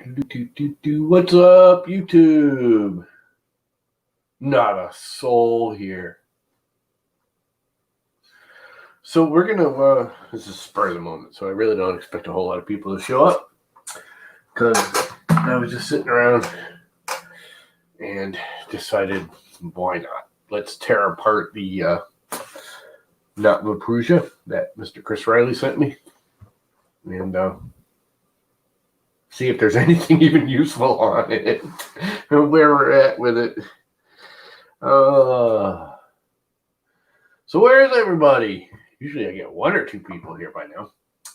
What's up, YouTube? Not a soul here. So we're gonna, this is spur of the moment, so I really don't expect a whole lot of people to show up, because I was just sitting around and decided, why not? Let's tear apart the NotVaPrusa that Mr. Chris Riley sent me, and see if there's anything even useful on it, and where we're at with it. So where is everybody? Usually I get one or two people here by now.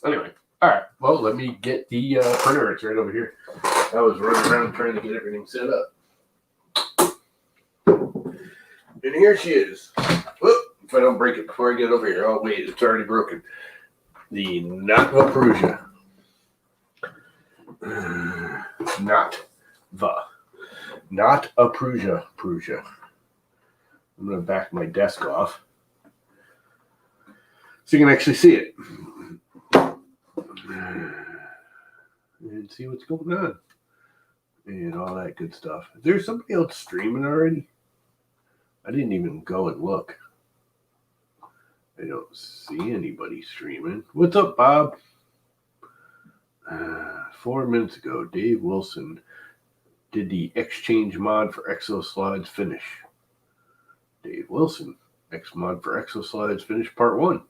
Anyway, all right. Well, let me get the printer. It's right over here. I was running around trying to get everything set up. And here she is. Whoop, if I don't break it before I get over here. Oh, wait, it's already broken. The NotVaPrusa. NotVaPrusa. I'm going to back my desk off so you can actually see it and see what's going on and all that good stuff. Is there somebody else streaming already? I didn't even go and look. I don't see anybody streaming. What's up, Bob? 4 minutes ago, Dave Wilson did the exchange mod for Exoslides finish. Dave Wilson, X mod for Exoslides finish part 1.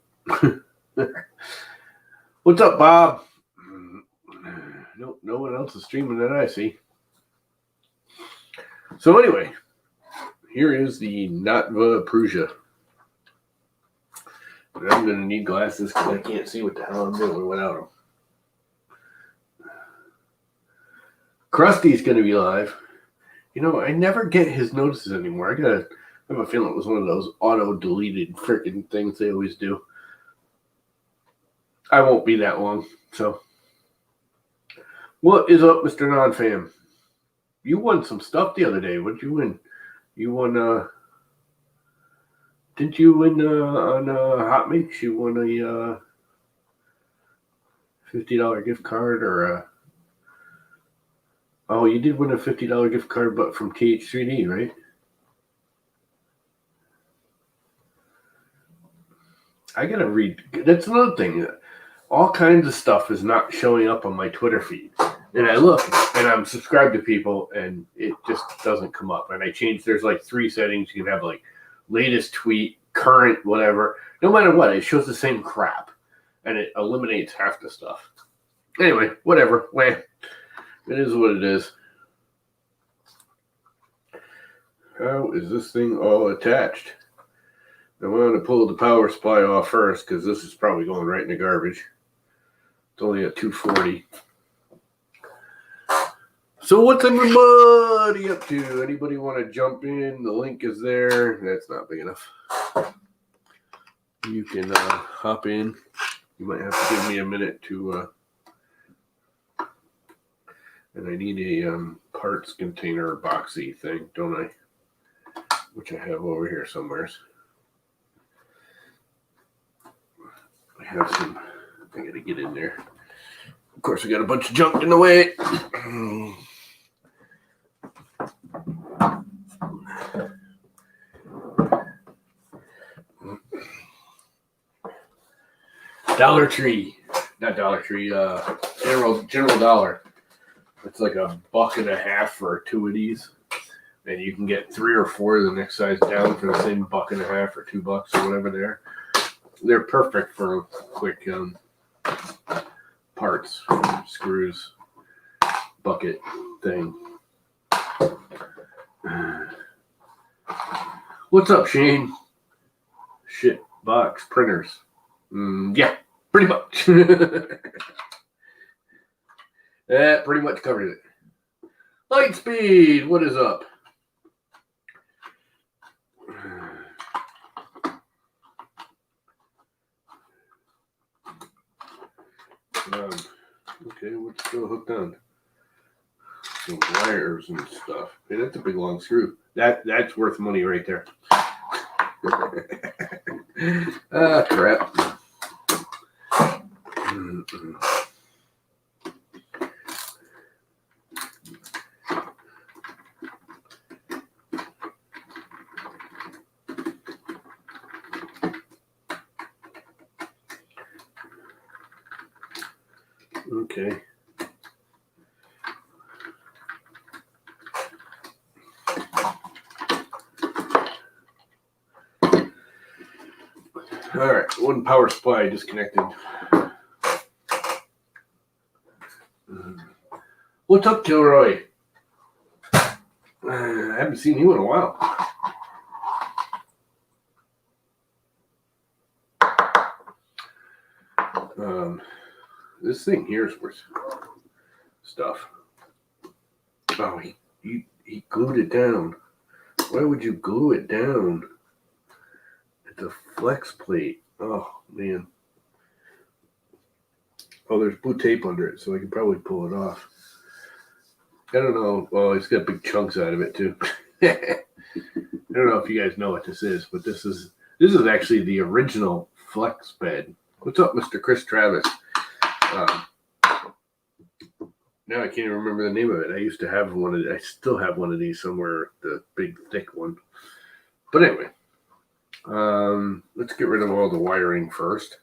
What's up, Bob? No one else is streaming that I see. So anyway, here is the NotVaPrusa. But I'm going to need glasses because I can't see what the hell I'm doing without them. Krusty's going to be live. You know, I never get his notices anymore. I have a feeling it was one of those auto-deleted freaking things they always do. I won't be that long, so. What is up, Mr. Non-Fam? You won some stuff the other day. What'd you win? You won, didn't you win on Hot Mix? You won a $50 gift card or oh, you did win a $50 gift card, but from TH3D, right? I gotta read. That's another thing. All kinds of stuff is not showing up on my Twitter feed. And I look, and I'm subscribed to people, and it just doesn't come up. And I changed, there's like 3 settings. You can have like latest tweet, current, whatever. No matter what, it shows the same crap. And it eliminates half the stuff. Anyway, whatever. Well, it is what it is. How is this thing all attached? I want to pull the power supply off first because this is probably going right in the garbage. It's only at 240. So what's everybody up to? Anybody want to jump in? The link is there. That's not big enough. You can hop in. You might have to give me a minute to... and I need a parts container boxy thing, don't I? Which I have over here somewhere. I have some, I gotta get in there. Of course, I got a bunch of junk in the way. Dollar Tree, not Dollar Tree, General Dollar. It's like $1.50 for 2 of these. And you can get 3 or 4 of the next size down for the same $1.50 or $2 or whatever they are. They're perfect for quick parts, screws, bucket thing. What's up, Shane? Shit box printers. Yeah, pretty much. That pretty much covers it. Lightspeed, what is up? Okay, what's still hooked on? Some wires and stuff. Hey, that's a big long screw. That's worth money right there. Ah, crap. Okay. All right, one power supply disconnected. What's up, Kilroy? I haven't seen you in a while. This thing here is worth stuff. Oh, he glued it down. Why would you glue it down? It's a flex plate. Oh, man. Oh, there's blue tape under it, so I can probably pull it off. I don't know. Well, it's got big chunks out of it, too. I don't know if you guys know what this is, but this is actually the original flex bed. What's up, Mr. Chris Travis? Now I can't even remember the name of it. I used to have one of I still have one of these somewhere, the big thick one. But anyway, let's get rid of all the wiring first.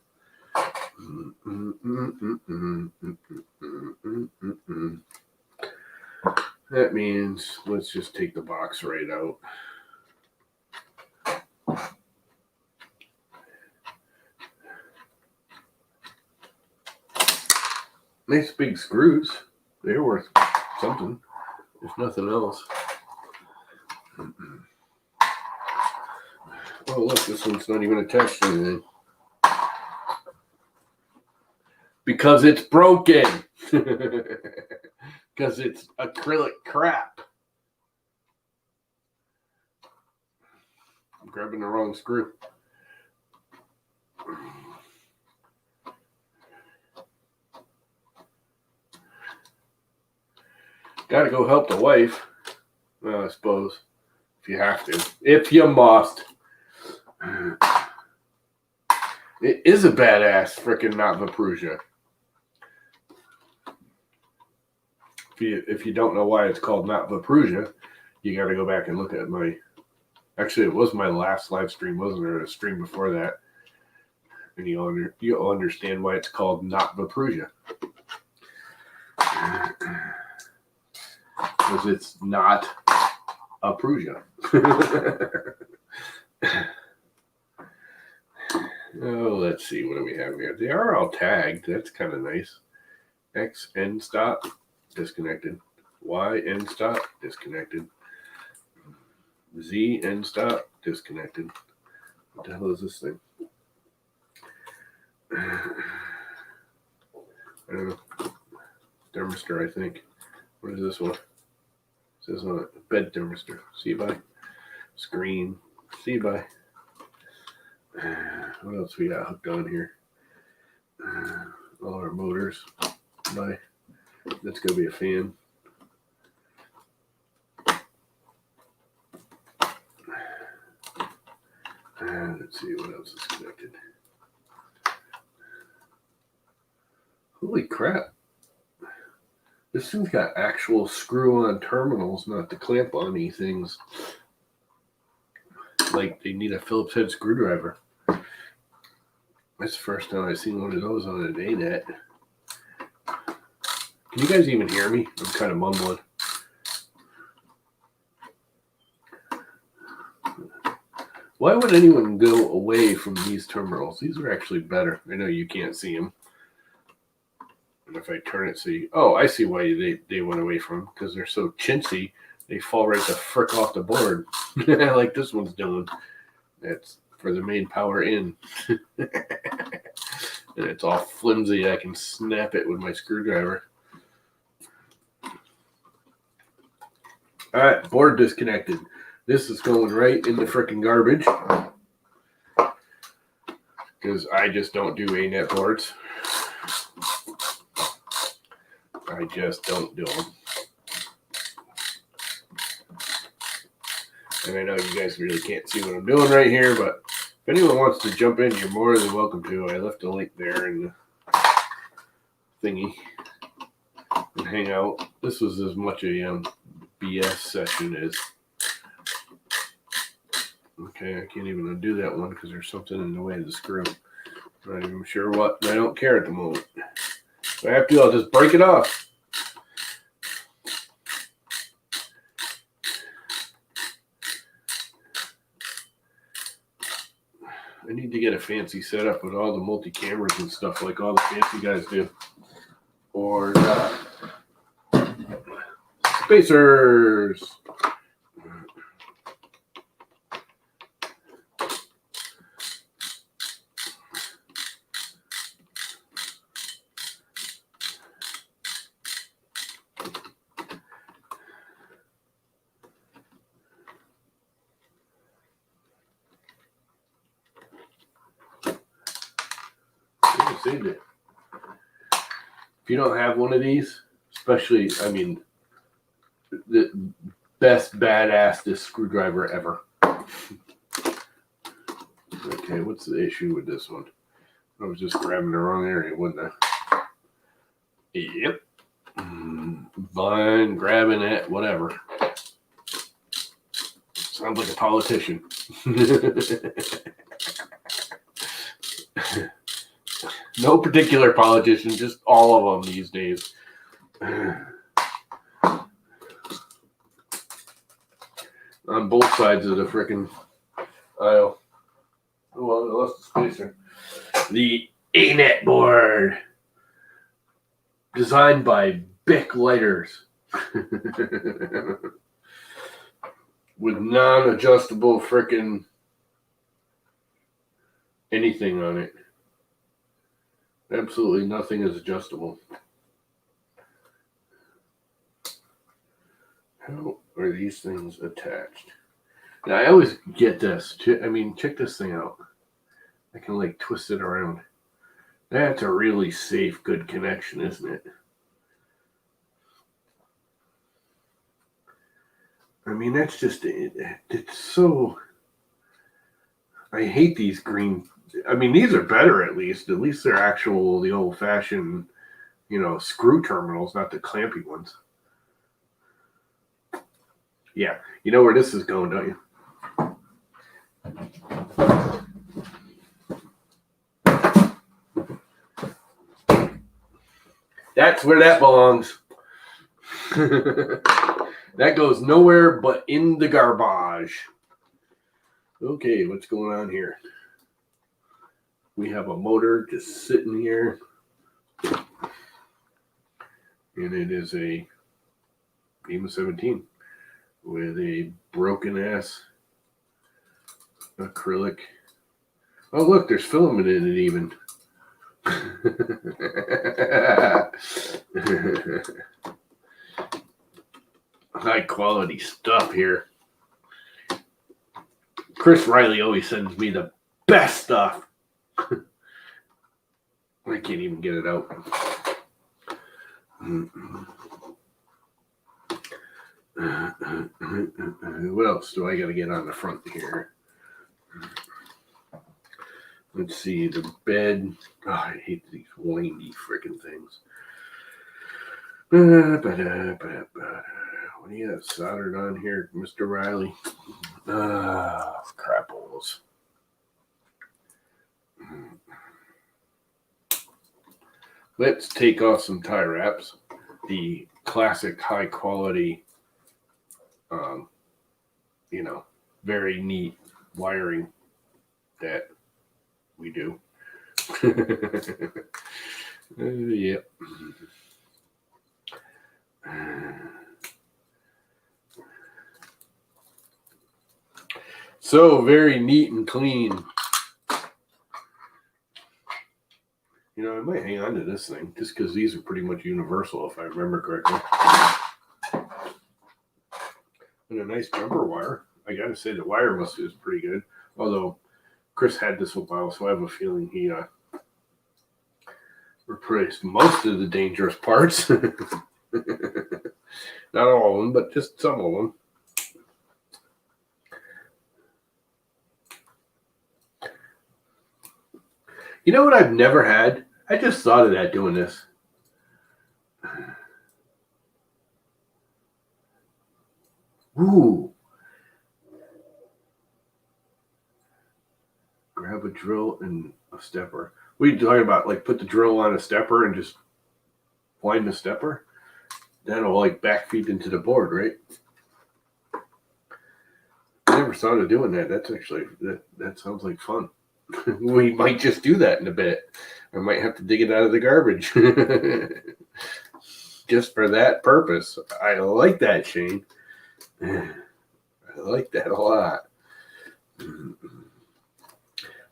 That means let's just take the box right out. Nice big screws. They're worth something, if nothing else. Oh, look, this one's not even attached to anything. Because it's broken. Because it's acrylic crap. I'm grabbing the wrong screw. Gotta go help the wife. Well, I suppose. If you have to. If you must. It is a badass freaking NotVaPrusa. If you don't know why it's called NotVaPrusa, you gotta go back and look at my... Actually, it was my last live stream, wasn't there? A stream before that. And you'll understand why it's called NotVaPrusa. Because it's not a Prusa. Oh, let's see. What do we have here? They are all tagged. That's kind of nice. X end stop, disconnected. Y end stop, disconnected. Z end stop, disconnected. What the hell is this thing? I don't know. Thermistor, I think. What is this one? It says on it, bed thermistor. See by screen. See by. What else we got hooked on here? All our motors. By. That's gonna be a fan. Let's see what else is connected. Holy crap. This thing's got actual screw-on terminals, not the clamp-on things. Like they need a Phillips head screwdriver. That's the first time I've seen one of those on an anet. Can you guys even hear me? I'm kind of mumbling. Why would anyone go away from these terminals? These are actually better. I know you can't see them. And if I turn it, see, oh, I see why they went away from them, because they're so chintzy, they fall right the frick off the board, like this one's doing. That's for the main power in. And it's all flimsy. I can snap it with my screwdriver. All right, board disconnected. This is going right in the frickin' garbage, because I just don't do anet boards. I just don't do them. And I know you guys really can't see what I'm doing right here, but if anyone wants to jump in, you're more than welcome to. I left a link there in the thingy and hangout. This was as much a BS session as... Okay, I can't even undo that one because there's something in the way of the screw. I'm not even sure what, and I don't care at the moment. If I have to, I'll just break it off. I need to get a fancy setup with all the multi-cameras and stuff like all the fancy guys do. Or spacers. I saved it. If you don't have one of these, especially, I mean, the best badass screwdriver ever. Okay, what's the issue with this one? I was just grabbing the wrong area, wasn't I? Yep. Fine, grabbing it, whatever. Sounds like a politician. No particular politician, just all of them these days. On both sides of the frickin' aisle. Well, I lost the spacer. The anet board. Designed by Bic Lighters. With non-adjustable frickin' anything on it. Absolutely nothing is adjustable. How are these things attached? Now, I always get this. I mean, check this thing out. I can like twist it around. That's a really safe, good connection, isn't it? I mean, that's just, it's so, I hate these green, I mean, these are better at least. At least they're actual, the old-fashioned, screw terminals, not the clampy ones. Yeah, you know where this is going, don't you? That's where that belongs. That goes nowhere but in the garbage. Okay, what's going on here? We have a motor just sitting here. And it is a Beam 17 with a broken ass acrylic. Oh, look, there's filament in it even. High quality stuff here. Chris Riley always sends me the best stuff. I can't even get it out. What else do I got to get on the front here? Let's see, the bed. Oh, I hate these windy freaking things. What do you have soldered on here, Mr. Riley? Crapples. Let's take off some tie wraps. The classic high quality, very neat wiring that we do. Yep. So very neat and clean. I might hang on to this thing just because these are pretty much universal, if I remember correctly. And a nice jumper wire. I gotta say the wire is pretty good. Although Chris had this a while, so I have a feeling he replaced most of the dangerous parts. Not all of them, but just some of them. You know what I've never had? I just thought of that doing this. Ooh. Grab a drill and a stepper. What are you talking about? Like put the drill on a stepper and just wind the stepper, that'll like backfeed into the board, right? I never thought of doing that. That's actually, that sounds like fun. We might just do that in a bit. I might have to dig it out of the garbage. Just for that purpose. I like that, Shane. I like that a lot.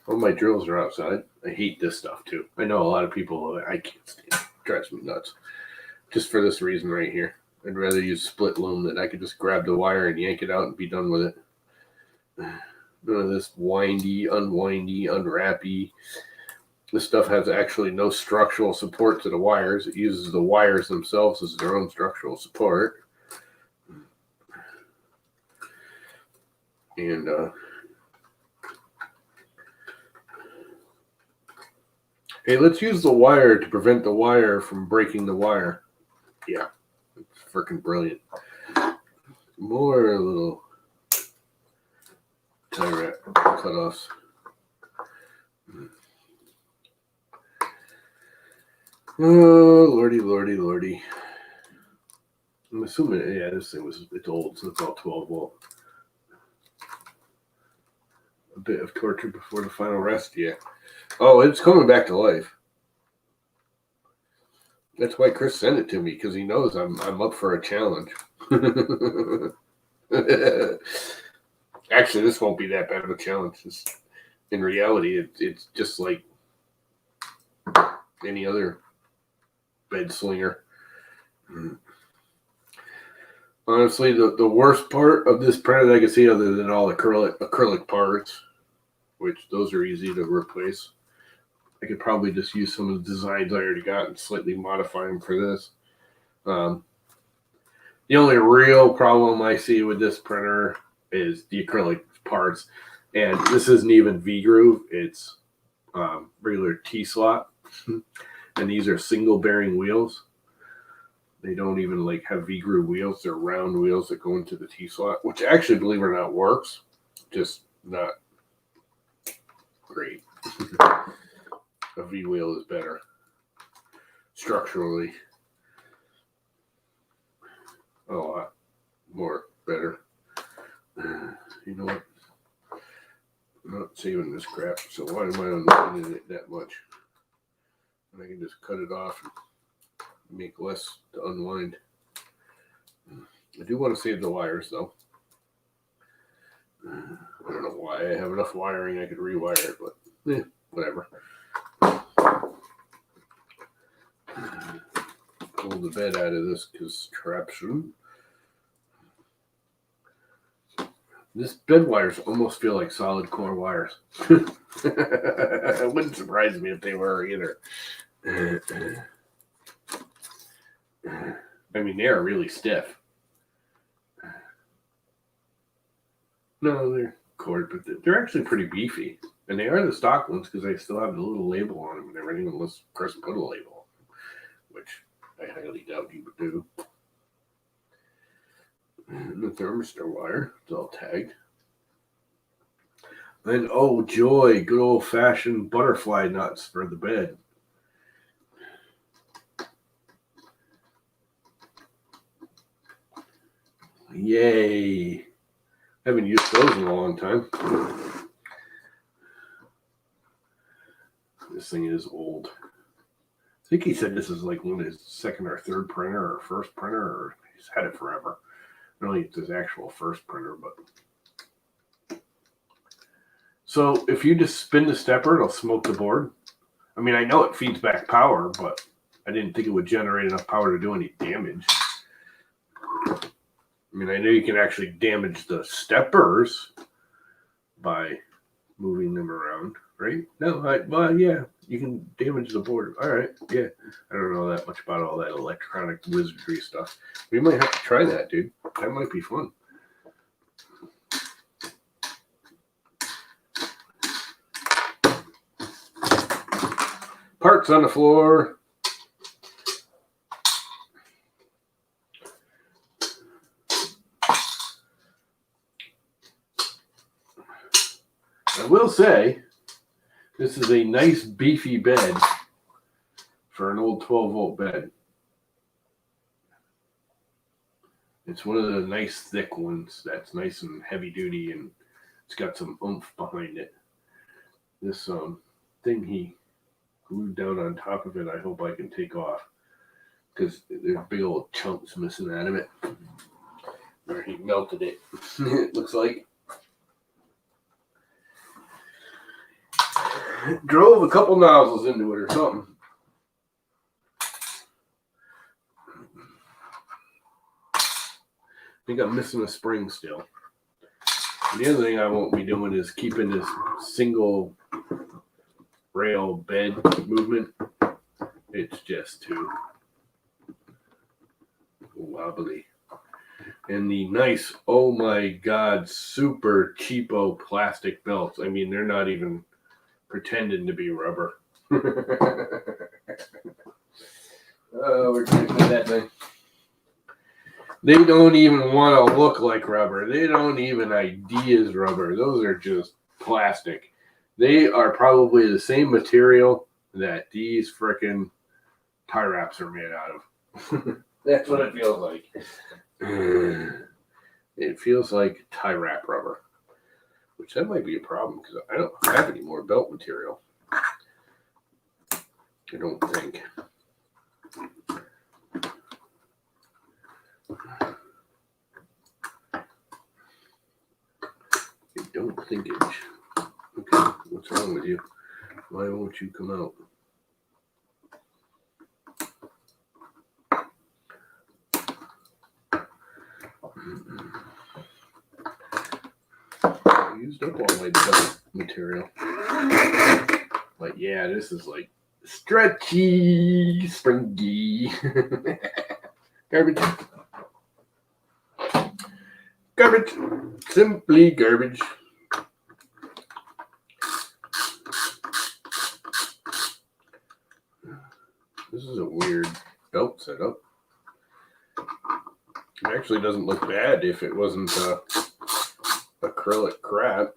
All my drills are outside. I hate this stuff too. I know a lot of people, I can't stand it. It drives me nuts. Just for this reason right here. I'd rather use split loom that I could just grab the wire and yank it out and be done with it. None of this windy, unwindy, unwrappy. This stuff has actually no structural support to the wires. It uses the wires themselves as their own structural support. And hey, let's use the wire to prevent the wire from breaking the wire. Yeah, it's freaking brilliant. More little tie wrap cutoffs. Oh, lordy, lordy, lordy. I'm assuming, yeah, this thing it's old, so it's all 12 volt. A bit of torture before the final rest, yeah. Oh, it's coming back to life. That's why Chris sent it to me, because he knows I'm up for a challenge. Actually, this won't be that bad of a challenge. In reality, it's just like any other bed slinger. Honestly, the worst part of this printer that I can see, other than all the acrylic parts, which those are easy to replace, I could probably just use some of the designs I already got and slightly modify them for this. The only real problem I see with this printer is the acrylic parts, and this isn't even V-groove, it's regular T-slot, and these are single bearing wheels. They don't even like have V-groove wheels. They're round wheels that go into the T-slot, which actually, believe it or not, works, just not great. A V-wheel is better structurally, a lot more better. You know what? I'm not saving this crap, so why am I unwinding it that much? And I can just cut it off and make less to unwind. I do want to save the wires, though. I don't know why. I have enough wiring I could rewire it, but whatever. Pull the bed out of this contraption. This bed wires almost feel like solid core wires. It wouldn't surprise me if they were either. I mean, they are really stiff. No, they're cord, but they're actually pretty beefy. And they are the stock ones because they still have the little label on them and everything, unless Chris put a label on them, which I highly doubt he would do. And the thermistor wire, it's all tagged. And oh joy, good old fashioned butterfly nuts for the bed. Yay. Haven't used those in a long time. This thing is old. I think he said this is like one of his second or third printer or first printer, or he's had it forever. I don't think it's his actual first printer, but. So if you just spin the stepper, it'll smoke the board. I mean, I know it feeds back power, but I didn't think it would generate enough power to do any damage. I mean, I know you can actually damage the steppers by moving them around, right? No, well, yeah, you can damage the board. All right, yeah. I don't know that much about all that electronic wizardry stuff. We might have to try that, dude. That might be fun. Parts on the floor. I will say, this is a nice beefy bed for an old 12-volt bed. It's one of the nice thick ones that's nice and heavy duty, and it's got some oomph behind it. This thing he glued down on top of it, I hope I can take off, because there's big old chunks missing out of it where he melted it. It looks like. Drove a couple nozzles into it or something. I think I'm missing a spring still. And the other thing I won't be doing is keeping this single rail bed movement. It's just too wobbly. And the nice, oh my God, super cheapo plastic belts. I mean, they're not even pretending to be rubber. We're taking that thing. They don't even want to look like rubber. They don't even ID as rubber. Those are just plastic. They are probably the same material that these frickin' tie wraps are made out of. That's what it feels like. It feels like tie wrap rubber, which that might be a problem because I don't have any more belt material. I don't think. I don't think it. Okay, what's wrong with you? Why won't you come out? I used up all my belt material. But yeah, this is like stretchy, springy. Garbage. Garbage. Simply garbage. This is a weird belt setup. It actually doesn't look bad if it wasn't acrylic crap.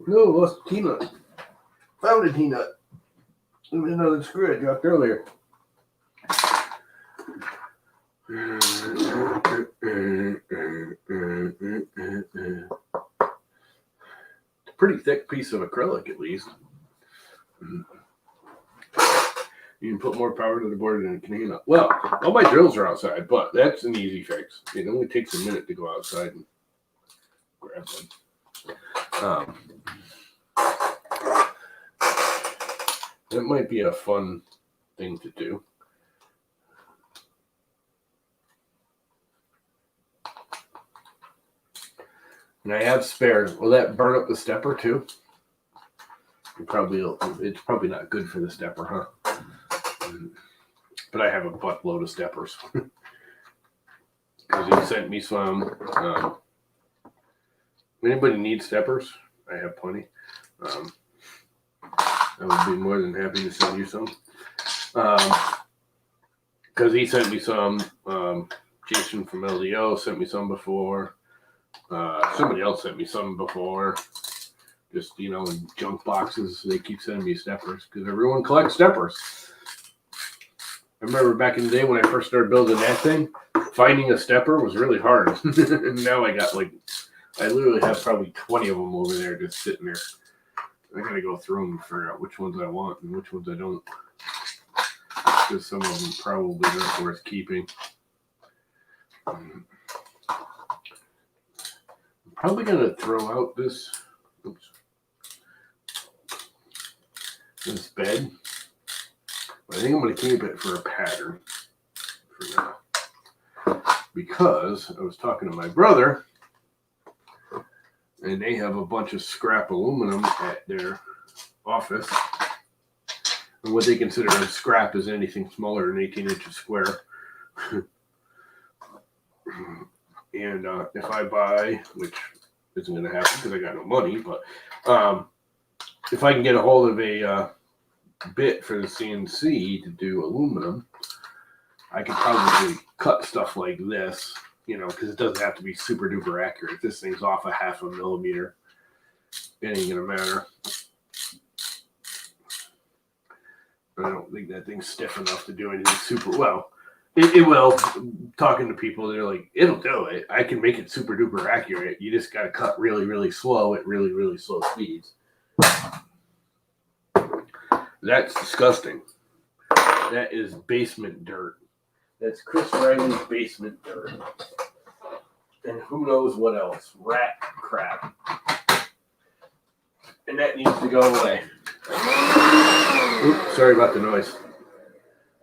No, lost a T-nut. Found a T-nut. There was another screw I dropped earlier. It's a pretty thick piece of acrylic, at least. You can put more power to the board than a can up. Well, all my drills are outside, but that's an easy fix. It only takes a minute to go outside and grab them. That might be a fun thing to do. And I have spares. Will that burn up the stepper too? It's probably not good for the stepper, huh? But I have a buttload of steppers. Because he sent me some. Anybody needs steppers? I have plenty. I would be more than happy to send you some. Because he sent me some. Jason from LDO sent me some before. Somebody else sent me some before. Just, in junk boxes. They keep sending me steppers because everyone collects steppers. I remember back in the day when I first started building that thing, finding a stepper was really hard. And now I literally have probably 20 of them over there just sitting there. I gotta go through them and figure out which ones I want and which ones I don't. Because some of them probably aren't worth keeping. I'm probably gonna throw out this bed. But I think I'm gonna keep it for a pattern for now. Because I was talking to my brother, and they have a bunch of scrap aluminum at their office. And what they consider as scrap is anything smaller than 18 inches square. And if I buy, which isn't going to happen because I got no money, but if I can get a hold of a bit for the CNC to do aluminum, I could probably cut stuff like this, because it doesn't have to be super duper accurate. This thing's off a 0.5 millimeter. It ain't gonna matter. I don't think that thing's stiff enough to do anything super well. It will. Talking to people, they're like, it'll do it. I can make it super duper accurate. You just gotta cut really, really slow at really, really slow speeds. That's disgusting. That is basement dirt. That's Chris Riley's basement dirt. And who knows what else. Rat crap. And that needs to go away. Oops, sorry about the noise.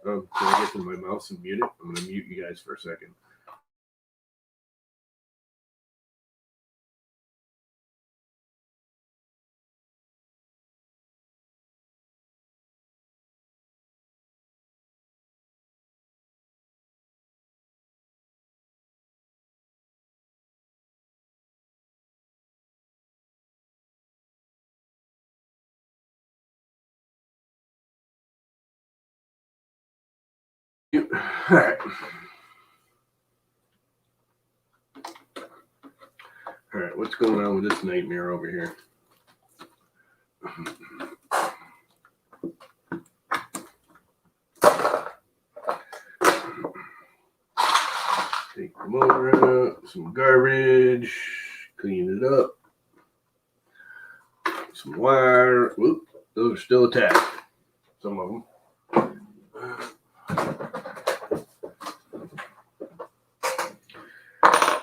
Can I get to my mouse and mute it? I'm going to mute you guys for a second. All right. All right, what's going on with this nightmare over here? Take the motor out, some garbage, clean it up, some wire. Whoop, those are still attached, some of them.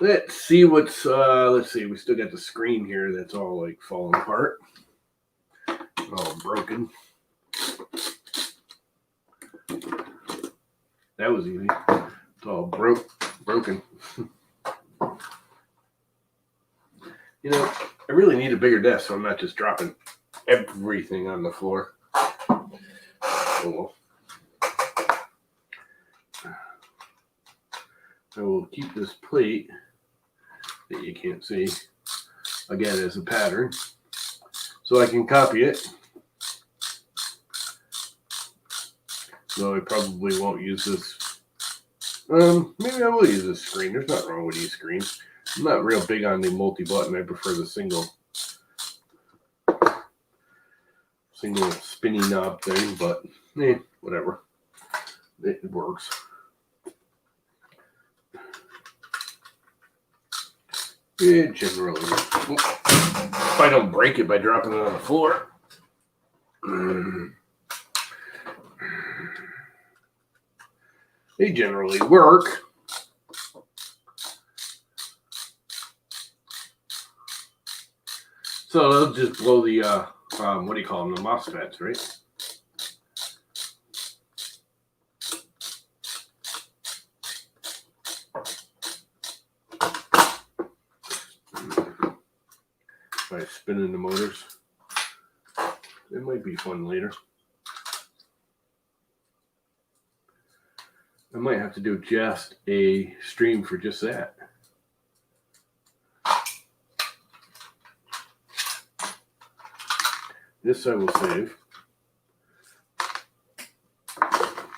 Let's see what's, let's see, we still got the screen here that's all like falling apart. All broken. That was easy. It's all broken. I really need a bigger desk so I'm not just dropping everything on the floor. Oh well. I will keep this plate that you can't see again as a pattern so I can copy it. Though I probably won't use this. Maybe I will use this screen. There's nothing wrong with these screens. I'm not real big on the multi-button. I prefer the single spinny knob thing, but whatever. It works. It generally works. If I don't break it by dropping it on the floor. They generally work. So they'll just blow the, what do you call them, the MOSFETs, right? By spinning the motors. It might be fun later. I might have to do just a stream for just that. This I will save.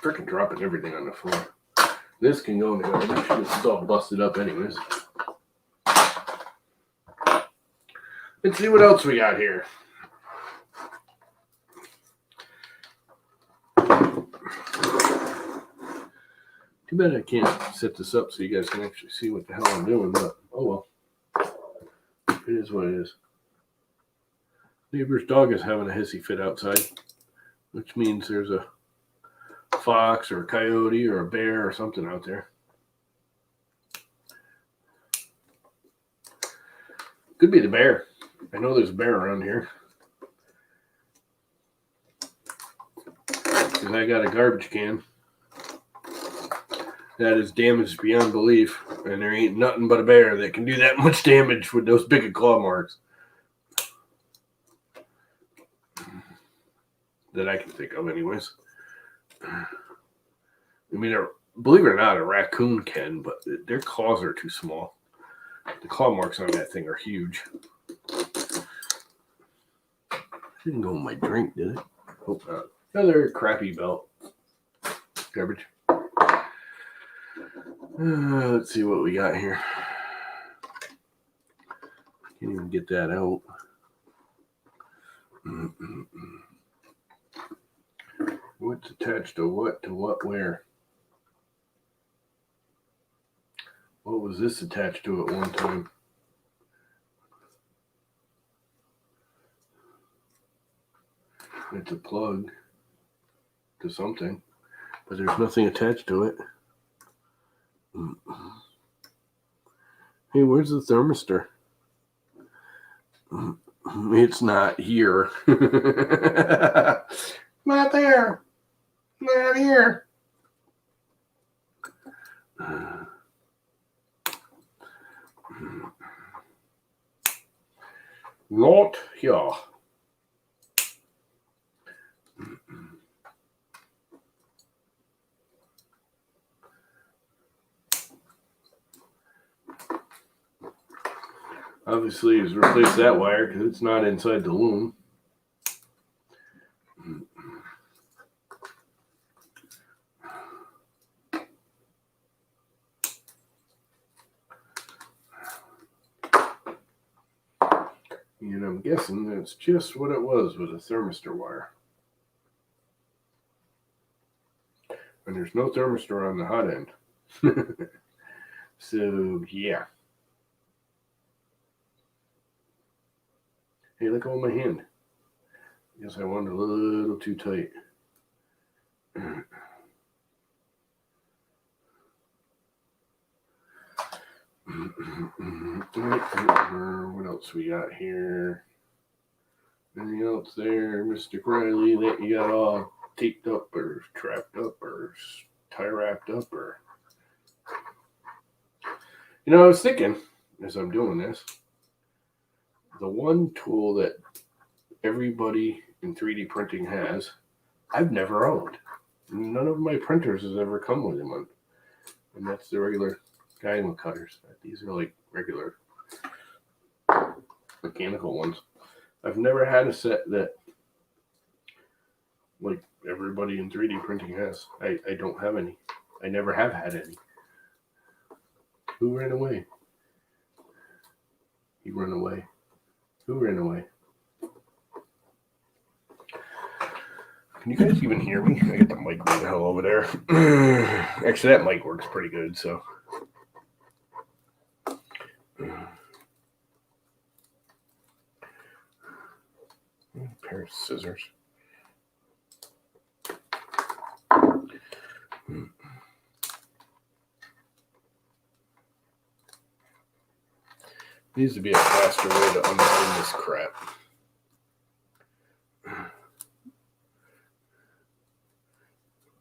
Freaking dropping everything on the floor. This can go in the garbage. This is all busted up anyways. Let's see what else we got here. Too bad I can't set this up so you guys can actually see what the hell I'm doing, but oh well. It is what it is. Neighbor's dog is having a hissy fit outside, which means there's a fox or a coyote or a bear or something out there. Could be the bear. I know there's a bear around here. Because I got a garbage can that is damaged beyond belief, and there ain't nothing but a bear that can do that much damage with those big claw marks. That I can think of anyways. I mean, believe it or not, a raccoon can, but their claws are too small. The claw marks on that thing are huge. Didn't go in my drink, did it? Hope not. Another crappy belt. Garbage. Let's see what we got here. Can't even get that out. What's attached to what, where? What was this attached to at one time? It's a plug to something, but there's nothing attached to it. Hey, where's the thermistor? It's not here. Not there. Not here. Not here. Obviously, he's replaced that wire because it's not inside the loom. And I'm guessing that's just what it was with a thermistor wire. And there's no thermistor on the hot end. So, yeah. Hey, look on my hand. I guess I went a little too tight. What else we got here? Anything else there, Mr. Riley, that you got all taped up or trapped up or tie wrapped up or... You know, I was thinking, as I'm doing this, the one tool that everybody in 3D printing has, I've never owned. None of my printers has ever come with one. And that's the regular diamond cutters. These are like regular mechanical ones. I've never had a set that like everybody in 3D printing has. I don't have any. I never have had any. Who ran away? He ran away. Who ran away? Can you guys even hear me? I got the mic way the hell over there. Actually, that mic works pretty good, so. A pair of scissors. Needs to be a faster way to unwind this crap.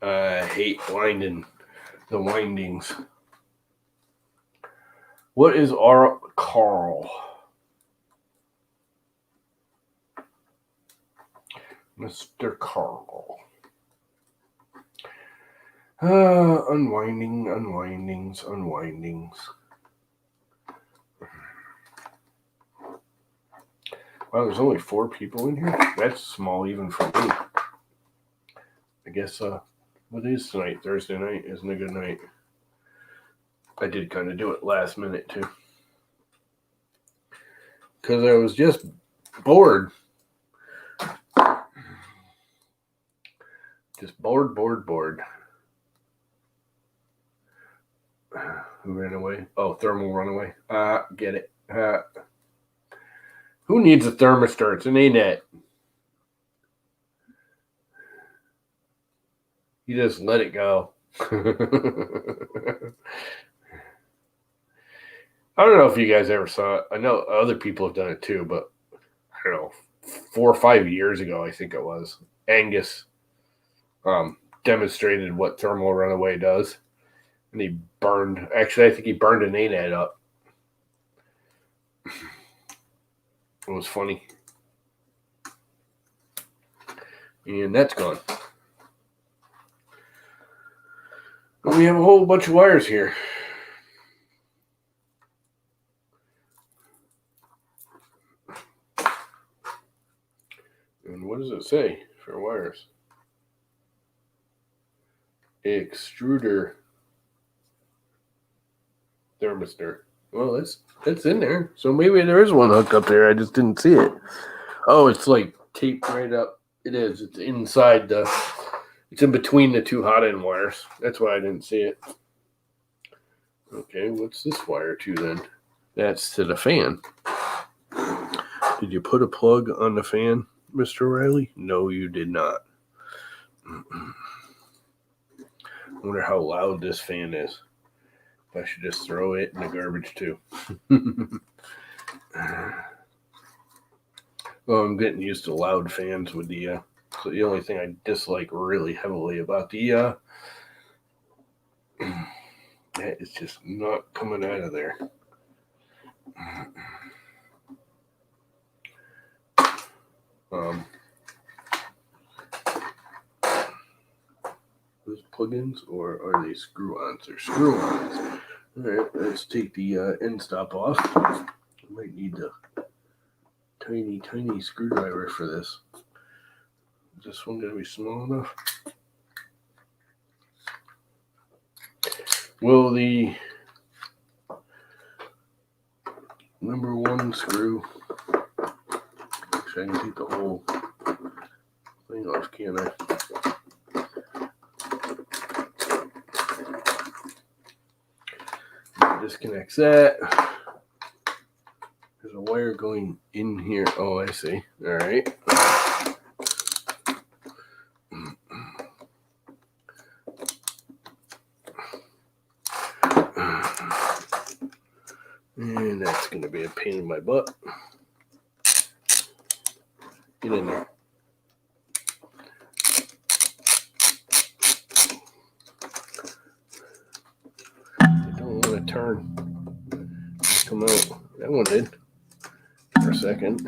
I hate winding the windings. What is our Carl? Mr. Carl. Unwindings. Wow, there's only 4 people in here? That's small even for me. I guess, what is tonight? Thursday night isn't a good night. I did kind of do it last minute, too. Because I was just bored. Just bored. Who ran away? Oh, thermal runaway. Get it. Who needs a thermistor? It's an anet. You just let it go. I don't know if you guys ever saw it. I know other people have done it too, but I don't know, 4 or 5 years ago, I think it was, Angus demonstrated what thermal runaway does. And he burned, actually, I think he burned an anet up. It was funny. And that's gone. And we have a whole bunch of wires here. And what does it say for wires? Extruder thermistor. Well, that's in there. So maybe there is one hooked up there. I just didn't see it. Oh, it's like taped right up. It is. It's inside the. It's in between the two hot end wires. That's why I didn't see it. Okay, what's this wire to then? That's to the fan. Did you put a plug on the fan, Mr. Riley? No, you did not. I wonder how loud this fan is. I should just throw it in the garbage too. Well, I'm getting used to loud fans with the. So the only thing I dislike really heavily about the. That is just not coming out of there. Those plugins, or are they screw-ons? They're screw-ons. All right, let's take the end stop off. I might need the tiny screwdriver for this. Is this one going to be small enough? Will the number one screw, actually I can take the whole thing off, can't I? Disconnects that. There's a wire going in here. Oh, I see. All right. And that's going to be a pain in my butt. Get in there. I don't want to turn. Come out. That one did. For a second.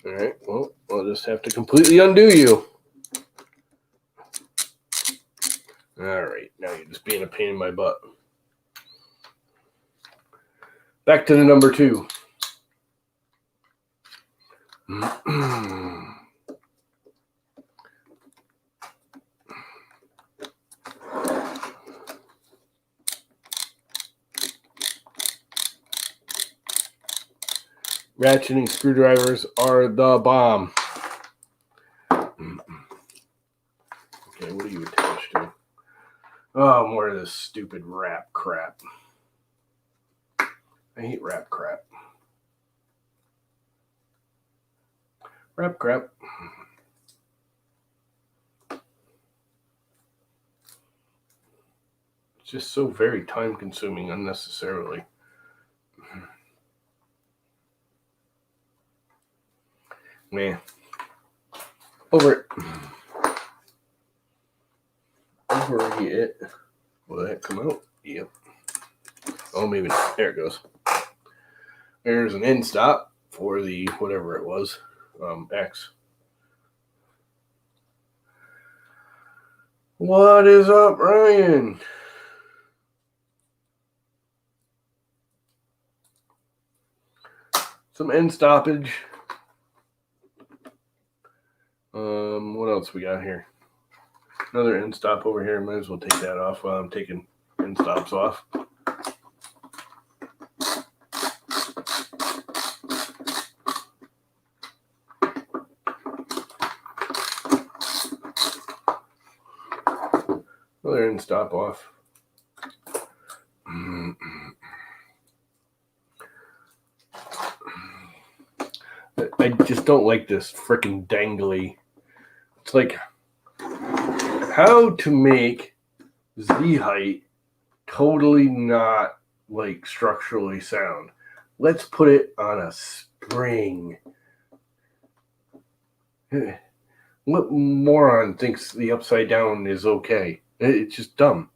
All right. Well, I'll just have to completely undo you. All right. Now you're just being a pain in my butt. Back to the number two. Ratcheting screwdrivers are the bomb. Okay, what are you attached to? Oh, more of this stupid wrap crap. I hate wrap crap. Wrap crap. It's just so very time consuming unnecessarily. Man. Over it. Over it. Will that come out? Yep. Oh, maybe not. There it goes. There's an end stop for the whatever it was. X. What is up, Ryan? Some end stoppage. What else we got here? Another end stop over here. Might as well take that off while I'm taking end stops off. Another end stop off. I just don't like this freaking dangly. It's like how to make Z height totally not like structurally sound. Let's put it on a spring. What moron thinks the upside down is okay? It's just dumb.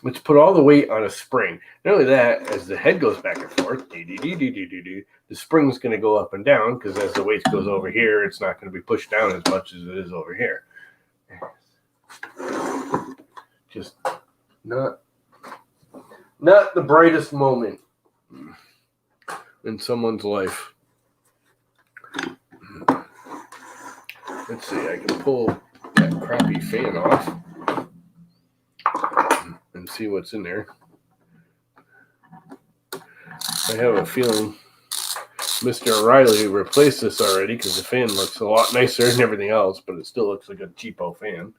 Let's put all the weight on a spring. Not only that, as the head goes back and forth, the spring's going to go up and down because as the weight goes over here, it's not going to be pushed down as much as it is over here. Just not the brightest moment in someone's life. Let's see, I can pull that crappy fan off and see what's in there. I have a feeling Mr. O'Reilly replaced this already because the fan looks a lot nicer than everything else, but it still looks like a cheapo fan.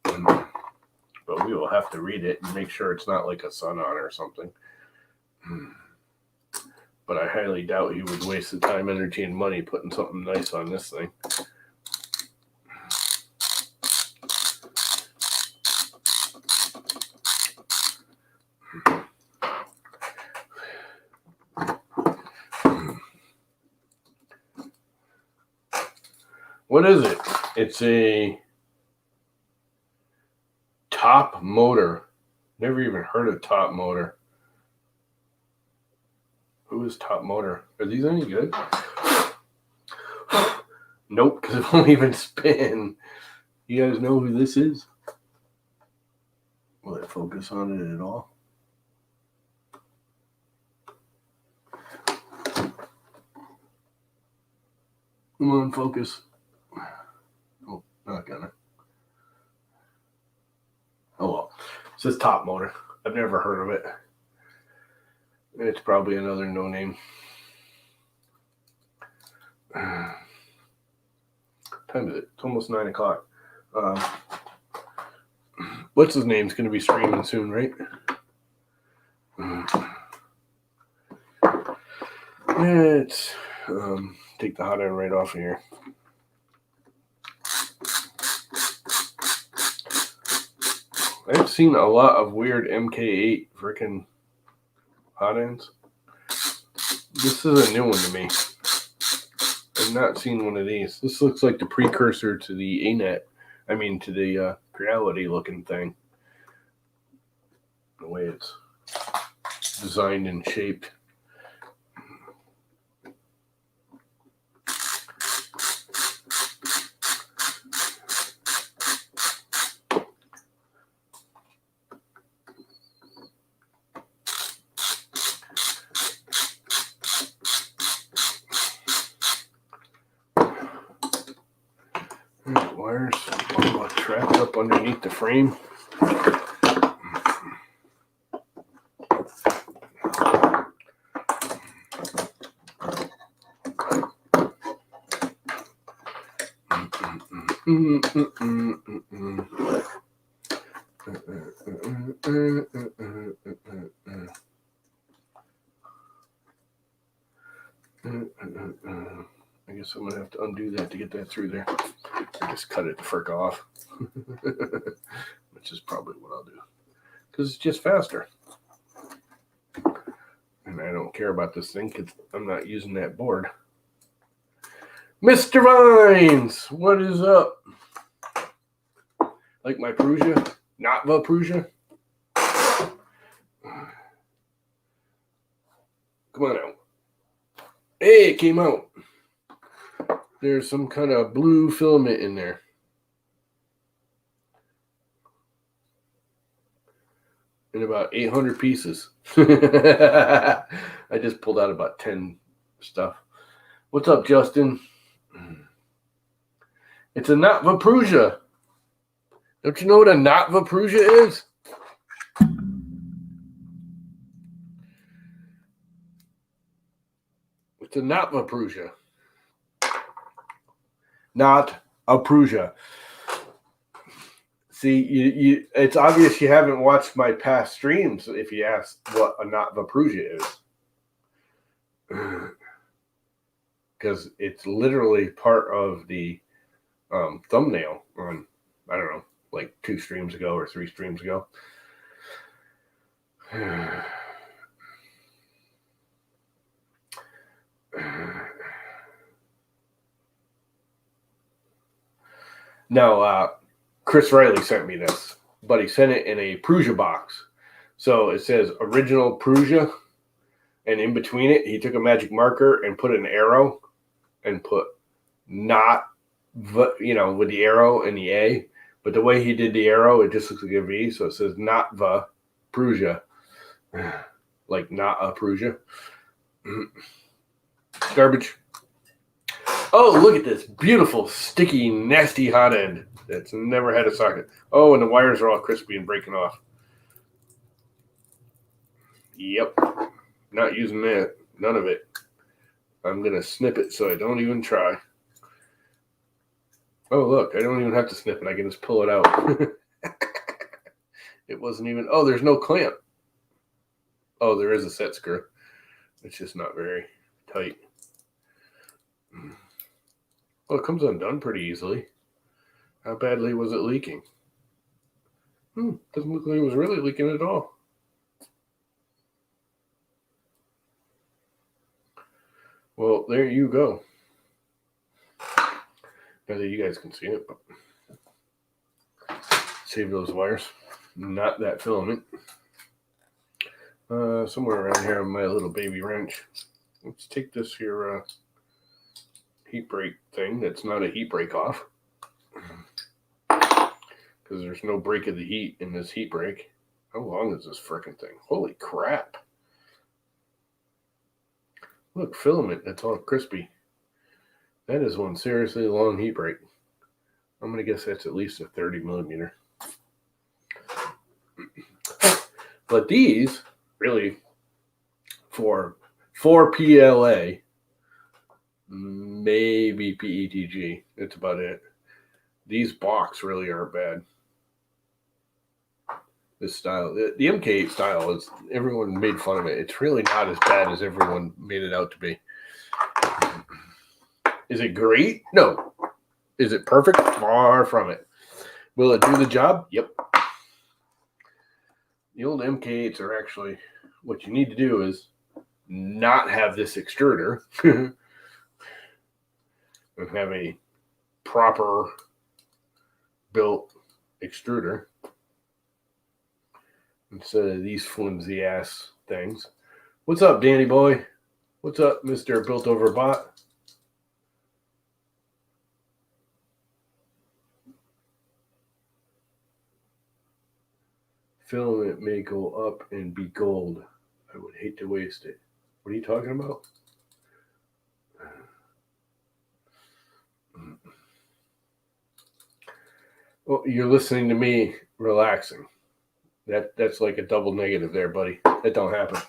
But we will have to read it and make sure it's not like a sun on or something. But I highly doubt he would waste the time, energy, and money putting something nice on this thing. What is it? It's a top motor. Never even heard of top motor. Who is top motor? Are these any good? Nope, because it won't even spin. You guys know who this is? Will it focus on it at all? Come on, focus. Oh, not gonna. Oh well. It says top motor. I've never heard of it. It's probably another no name. Time is it? It's almost 9 o'clock. What's his name's going to be streaming soon, right? Let's take the hot end right off of here. I've seen a lot of weird MK8 freaking hot ends. This is a new one to me. I've not seen one of these. This looks like the precursor to the anet. I mean, to the Creality looking thing. The way it's designed and shaped. Wires all trapped up underneath the frame. I guess I'm going to have to undo that to get that through there. I just cut it the frick off, which is probably what I'll do, because it's just faster. And I don't care about this thing because I'm not using that board. Mr. Vines, what is up? Like my Prusa? NotVaPrusa? Come on out. Hey, it came out. There's some kind of blue filament in there. In about 800 pieces. I just pulled out about 10 stuff. What's up, Justin? It's a NotVaPrusa. Don't you know what a NotVaPrusa is? It's a NotVaPrusa. NotVaPrusa. See, it's obvious you haven't watched my past streams if you asked what a NotVaPrusa is. Because it's literally part of the thumbnail on, I don't know, like 2 streams ago or 3 streams ago. Now, Chris Riley sent me this, but he sent it in a Prusa box. So it says original Prusa, and in between it, he took a magic marker and put an arrow and put not, with the arrow and the A. But the way he did the arrow, it just looks like a V. So it says NotVaPrusa, like not a Prusa. Garbage. Oh, look at this beautiful, sticky, nasty hot end that's never had a socket. Oh, and the wires are all crispy and breaking off. Yep. Not using that. None of it. I'm going to snip it so I don't even try. Oh, look. I don't even have to snip it. I can just pull it out. It wasn't even... Oh, there's no clamp. Oh, there is a set screw. It's just not very tight. Well, it comes undone pretty easily. How badly was it leaking? Doesn't look like it was really leaking at all. Well, there you go. Not that you guys can see it, but save those wires. Not that filament. Somewhere around here on my little baby wrench. Let's take this here heat break thing that's not a heat break off. Because there's no break of the heat in this heat break. How long is this frickin' thing? Holy crap. Look, filament, that's all crispy. That is one seriously long heat break. I'm going to guess that's at least a 30 millimeter. But these, really, for PLA, maybe PETG, that's about it. These box really aren't bad. This style, the MK8 style, is everyone made fun of it. It's really not as bad as everyone made it out to be. Is it great? No. Is it perfect? Far from it. Will it do the job? Yep. The old MK8s are actually, what you need to do is not have this extruder and have a proper built extruder instead of these flimsy ass things. What's up, Danny boy? What's up, Mr. Built Over Bot? Filament may go up and be gold. I would hate to waste it. What are you talking about? Well, you're listening to me relaxing. That's like a double negative there, buddy. That don't happen.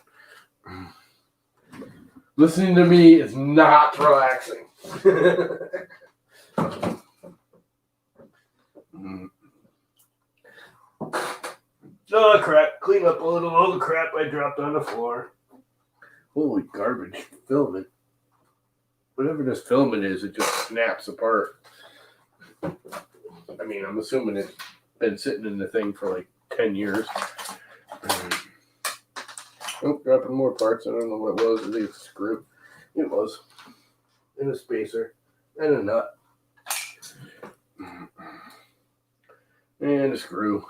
Listening to me is not relaxing. Oh, crap. Clean up a little all the crap I dropped on the floor. Holy garbage. Filament. Whatever this filament is, it just snaps apart. I mean, I'm assuming it's been sitting in the thing for like 10 years. Oh, dropping more parts. I don't know what it was. I think it's a screw. It was. And a spacer. And a nut. And a screw.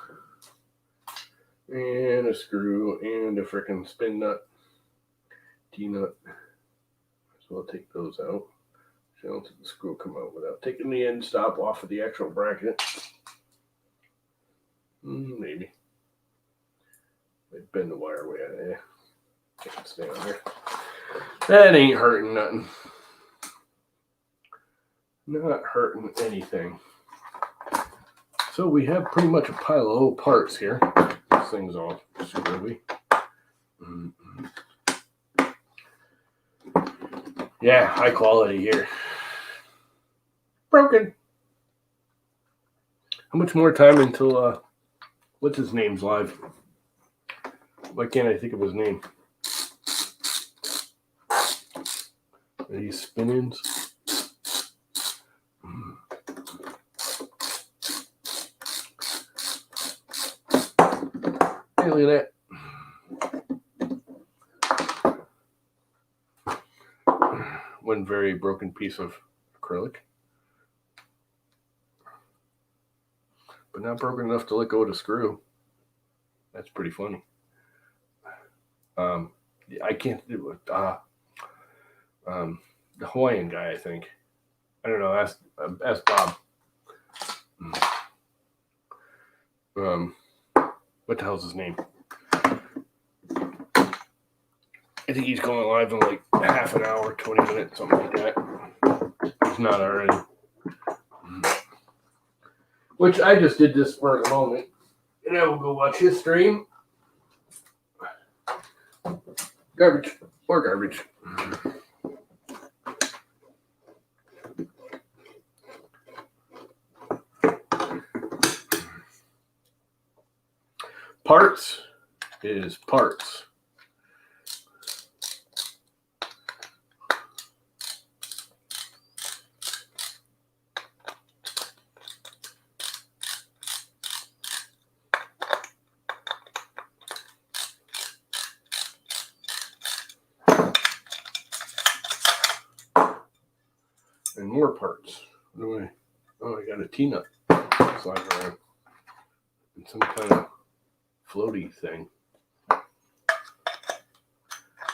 And a screw. And a frickin' spin nut. T-nut. So I'll take those out. So I don't think the screw will come out without taking the end stop off of the actual bracket. Maybe. I'd bend the wire way out of there. Can't stay on there. That ain't hurting nothing. Not hurting anything. So we have pretty much a pile of old parts here. This thing's all screwy. Yeah, high quality here. Broken. How much more time until what's his name's live? Why can't I think of his name? Are these spin-ins? Hey, look at that. One very broken piece of acrylic. But not broken enough to let go of the screw. That's pretty funny. I can't do it. The Hawaiian guy, I think. I don't know. Ask Bob. What the hell's his name? I think he's going live in like half an hour, 20 minutes, something like that. if not already. Which I just did this for a moment. And I will go watch his stream. Garbage. More garbage. Parts is parts. And more parts. What do I? Oh, I got a T-nut sliding around. And some kind of floaty thing.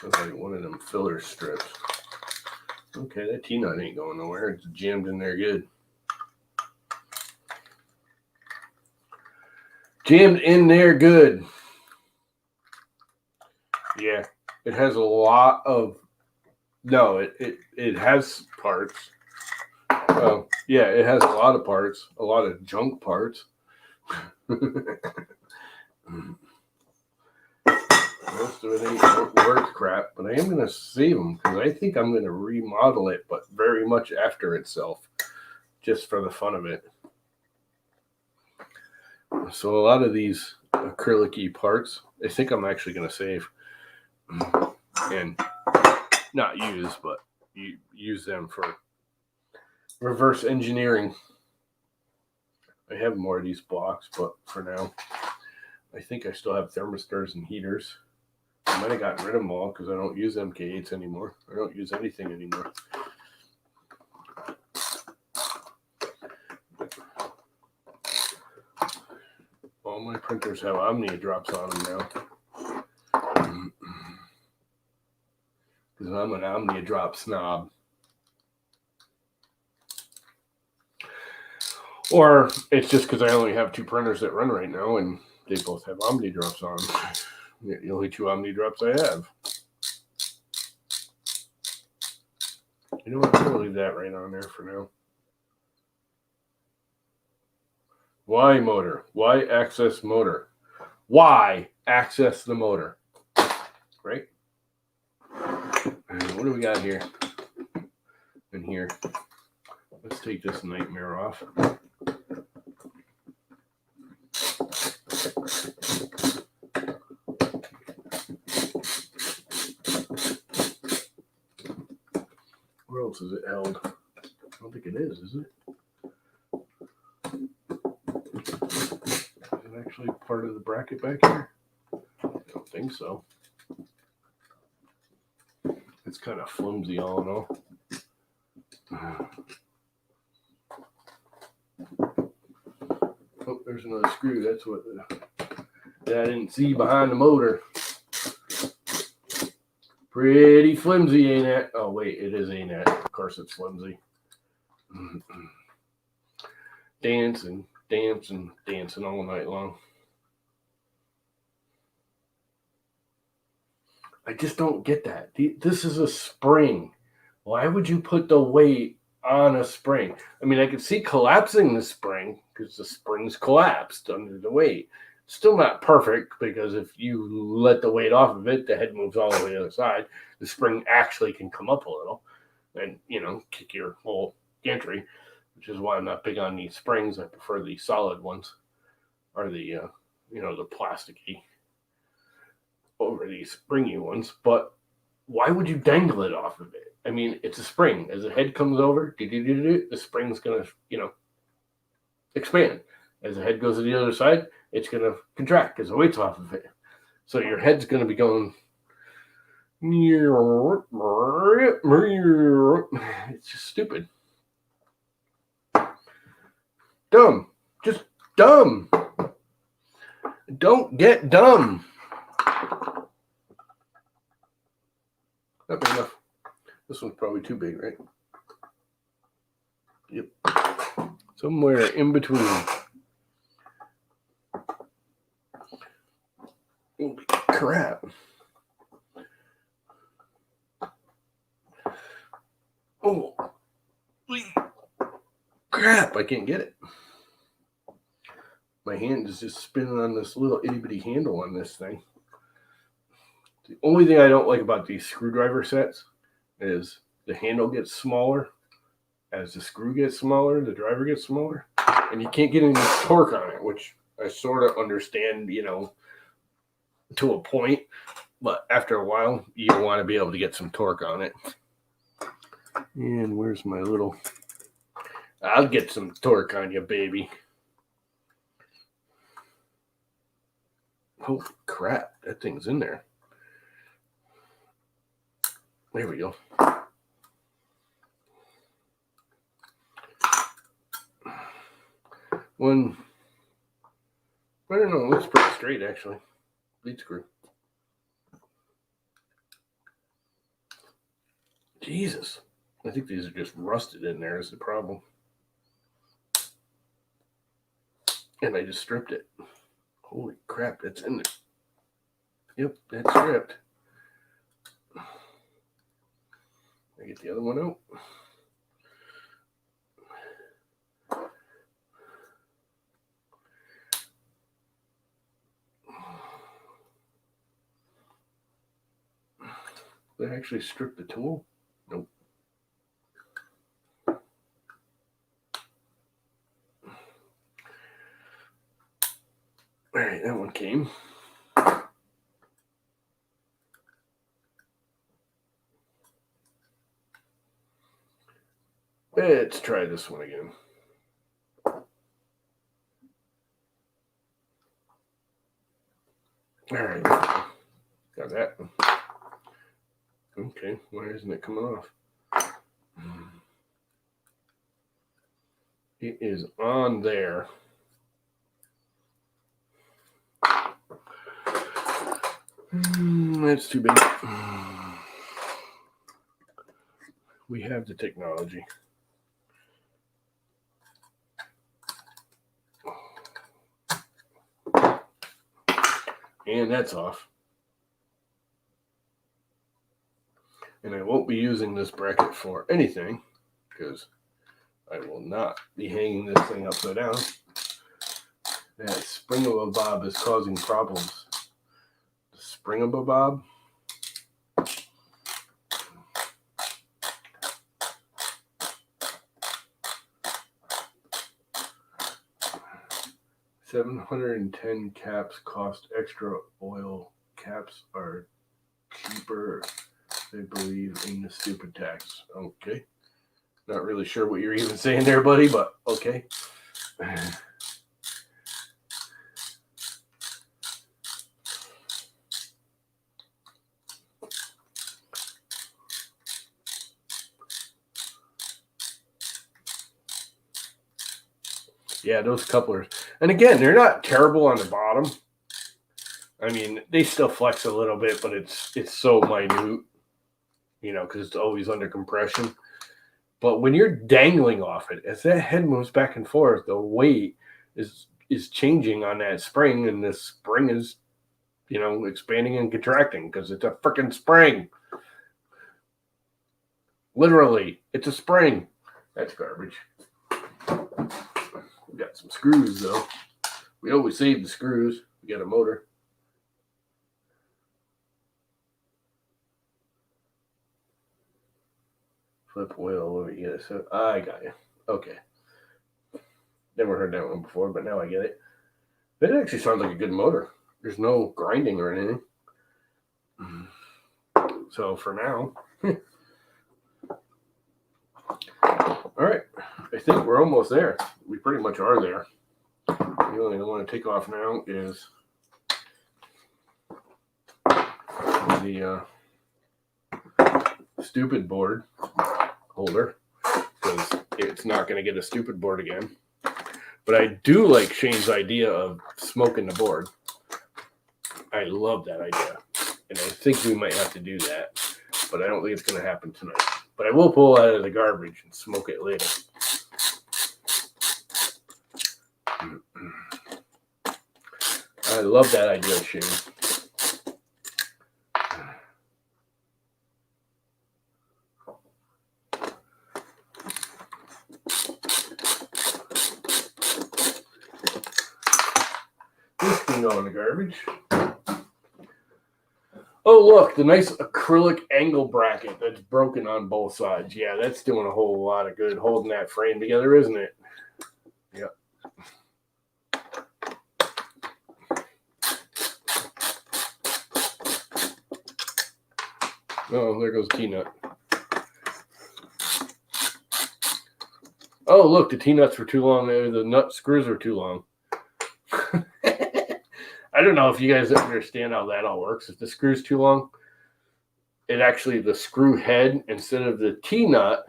Looks like one of them filler strips. Okay, that T-nut ain't going nowhere. It's jammed in there good. Jammed in there good. Yeah, it has a lot of... No, it has parts. Yeah, it has a lot of parts. A lot of junk parts. Most of it ain't worth crap, but I am going to save them because I think I'm going to remodel it, but very much after itself, just for the fun of it. So a lot of these acrylic-y parts, I think I'm actually going to save and not use, but use them for reverse engineering. I have more of these blocks, but for now, I think I still have thermistors and heaters. I might have gotten rid of them all because I don't use MK8s anymore. I don't use anything anymore. All my printers have Omnia drops on them now. Because I'm an Omnia drop snob. Or it's just because I only have two printers that run right now and they both have Omnia drops on them. The only two Omnia drops I have. You know what? I'm going to leave that right on there for now. Y motor. Y access motor. Y access the motor. Right? And what do we got here? In here. Let's take this nightmare off. Where else is it held? I don't think it is it? Is it actually part of the bracket back here? I don't think so. It's kind of flimsy all in all. Oh, there's another screw. That's what that I didn't see behind the motor. Pretty flimsy, ain't it? Oh, wait, it is anet. Of course it's flimsy. Dancing, dancing, dancing all night long. I just don't get that. This is a spring. Why would you put the weight on a spring? I mean, I could see collapsing the spring because the spring's collapsed under the weight. Still not perfect because if you let the weight off of it, the head moves all the way to the other side. The spring actually can come up a little and, kick your whole gantry, which is why I'm not big on these springs. I prefer the solid ones or the, the plasticky over these springy ones. But why would you dangle it off of it? I mean, it's a spring. As the head comes over, the spring's going to, expand. As the head goes to the other side, it's going to contract because the weight's off of it. So your head's going to be going. It's just stupid. Dumb. Just dumb. Don't get dumb. Not big enough. This one's probably too big, right? Yep. Somewhere in between. Holy crap. Oh. Crap, I can't get it. My hand is just spinning on this little itty bitty handle on this thing. The only thing I don't like about these screwdriver sets is the handle gets smaller. As the screw gets smaller, the driver gets smaller. And you can't get any torque on it, which I sort of understand, to a point. But after a while, you want to be able to get some torque on it. And where's my little... I'll get some torque on you, baby. Holy crap, that thing's in there. There we go. One, I don't know, it looks pretty straight actually. Lead screw. Jesus. I think these are just rusted in there is the problem. And I just stripped it. Holy crap, that's in there. Yep, that's stripped. I get the other one out. Did I actually strip the tool? Nope. All right, that one came. Let's try this one again. All right, got that. Okay, why isn't it coming off? It is on there. That's too big. We have the technology. And that's off. And I won't be using this bracket for anything because I will not be hanging this thing upside down. That spring-a-bob is causing problems. The spring-a-bob. $710 caps cost extra. Oil caps are cheaper, they believe, in the stupid tax. Okay. Not really sure what you're even saying there, buddy, but okay. Yeah, those couplers. And again, they're not terrible on the bottom. I mean, they still flex a little bit, but it's so minute, because it's always under compression. But when you're dangling off it, as that head moves back and forth, the weight is changing on that spring, and the spring is, expanding and contracting because it's a freaking spring. Literally, it's a spring. That's garbage. We got some screws, though. We always save the screws. We got a motor. Flip oil over here. So I got you. Okay. Never heard that one before, but now I get it. That actually sounds like a good motor. There's no grinding or anything. So for now. All right. I think we're almost there. We pretty much are there. The only thing I want to take off now is the stupid board holder, because it's not going to get a stupid board again. But I do like Shane's idea of smoking the board. I love that idea. And I think we might have to do that. But I don't think it's going to happen tonight. But I will pull it out of the garbage and smoke it later. I love that idea, Shane. can go in the garbage. Oh, look, the nice acrylic angle bracket that's broken on both sides. Yeah, that's doing a whole lot of good holding that frame together, isn't it? Yep. Oh, there goes T-nut. Oh, look, the T-nuts were too long. The nut screws are too long. I don't know if you guys understand how that all works. If the screw's too long, it actually, the screw head, instead of the T-nut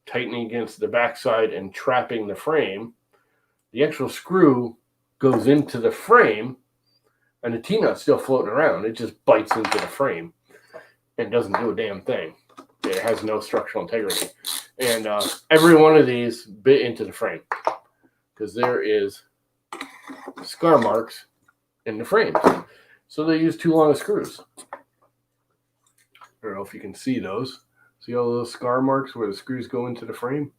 tightening against the backside and trapping the frame, the actual screw goes into the frame and the T-nut's still floating around. It just bites into the frame and doesn't do a damn thing. It has no structural integrity. And every one of these bit into the frame because there is scar marks in the frames. So they use too long of screws. I don't know if you can see those. See all those scar marks where the screws go into the frame?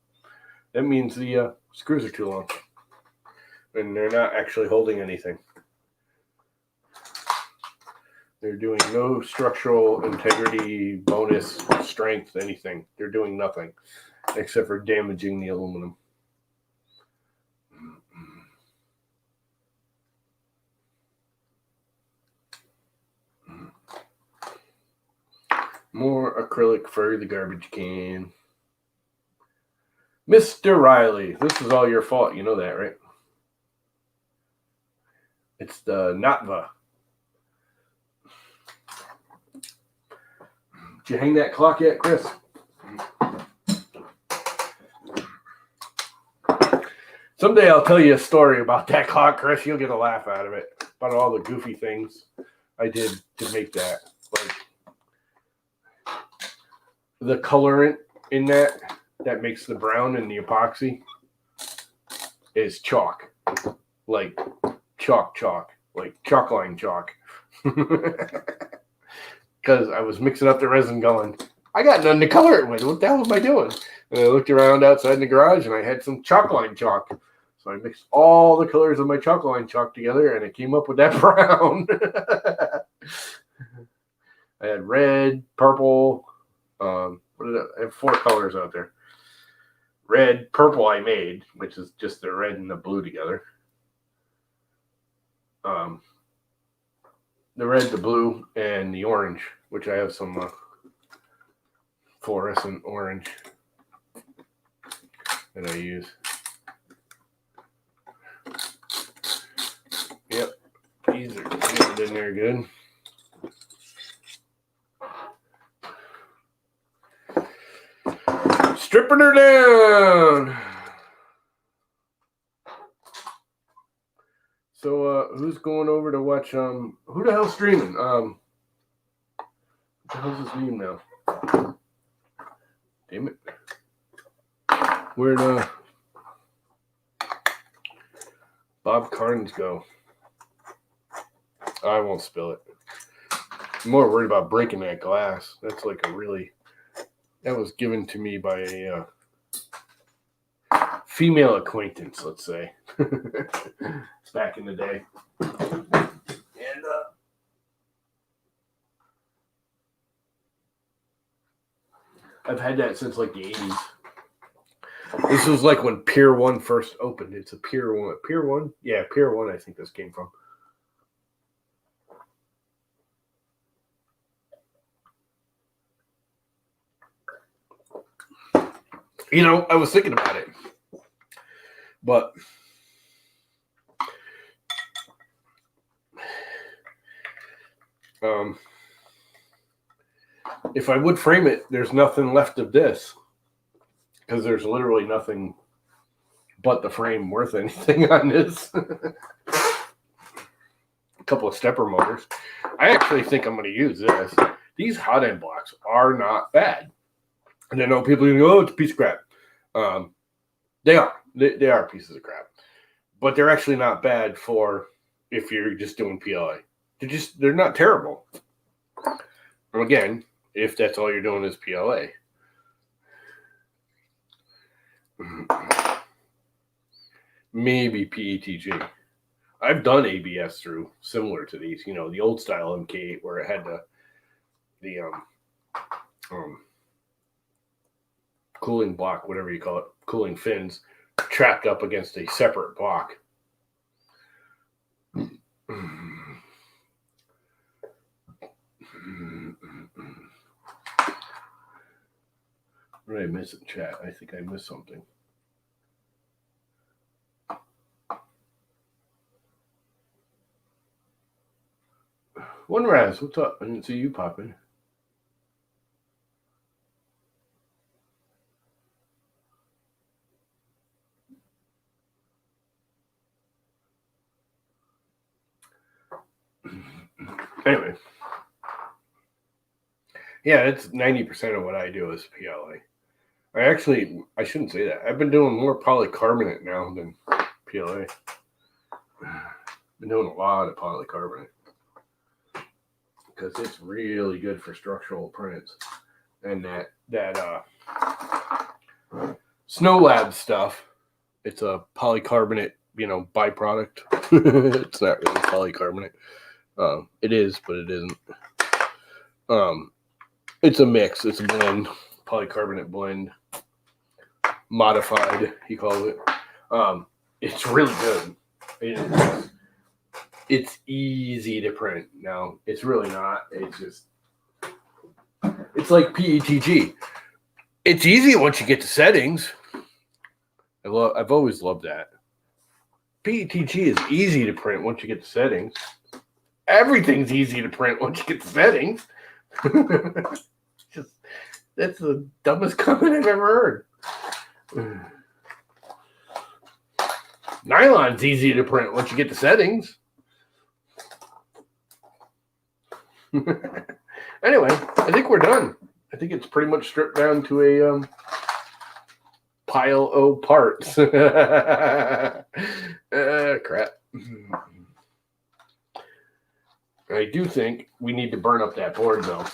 That means the screws are too long. And they're not actually holding anything. They're doing no structural integrity, bonus, strength, anything. They're doing nothing except for damaging the aluminum. More acrylic for the garbage can. Mr. Riley, this is all your fault. You know that, right? It's the NotVa. Did you hang that clock yet, Chris? Someday I'll tell you a story about that clock, Chris. You'll get a laugh out of it. About all the goofy things I did to make that. Like the colorant in that makes the brown in the epoxy is chalk. Like chalk. Like chalk line chalk. Because I was mixing up the resin going, I got nothing to color it with. What the hell am I doing? And I looked around outside in the garage and I had some chalk line chalk. So I mixed all the colors of my chalk line chalk together and it came up with that brown. I had red, purple. I have 4 colors out there. Red, purple I made, which is just the red and the blue together. The red, the blue, and the orange, which I have some fluorescent orange that I use. Yep, these are getting in there good. Stripping her down. So who's going over to watch who the hell's streaming? What the hell's his name now? Damn it. Where'd Bob Carnes go? I won't spill it. I'm more worried about breaking that glass. That's like that was given to me by a female acquaintance, let's say. Back in the day. And I've had that since like the 80s. This was like when Pier 1 first opened. It's a Pier 1. Pier 1? Yeah, Pier 1 I think this came from. You know, I was thinking about it. But if I would frame it, there's nothing left of this. Because there's literally nothing but the frame worth anything on this. A couple of stepper motors. I actually think I'm going to use this. These hot end blocks are not bad. And I know people are going to go, oh, it's a piece of crap. They are. They are pieces of crap. But they're actually not bad for if you're just doing PLA. They're not terrible. And again, if that's all you're doing is PLA. Maybe PETG. I've done ABS through similar to these, the old style MK8 where it had the cooling block, whatever you call it, cooling fins, trapped up against a separate block. What did I miss in chat? I think I missed something. One Raz, what's up? I didn't see you pop in. Anyway. Yeah, it's 90% of what I do is PLA. I shouldn't say that. I've been doing more polycarbonate now than PLA. Been doing a lot of polycarbonate because it's really good for structural prints. And that Snow Lab stuff, it's a polycarbonate, byproduct. It's not really polycarbonate. It is, but it isn't. It's a mix. It's a blend, polycarbonate blend, modified, he calls it. It's really good. It's easy to print. Now, it's really not. It's like PETG. It's easy once you get to settings. I've always loved that. PETG is easy to print once you get to settings. Everything's easy to print once you get to settings. That's the dumbest comment I've ever heard. Nylon's easy to print once you get to settings. Anyway, I think we're done. I think it's pretty much stripped down to a pile of parts. Crap. I do think we need to burn up that board, though.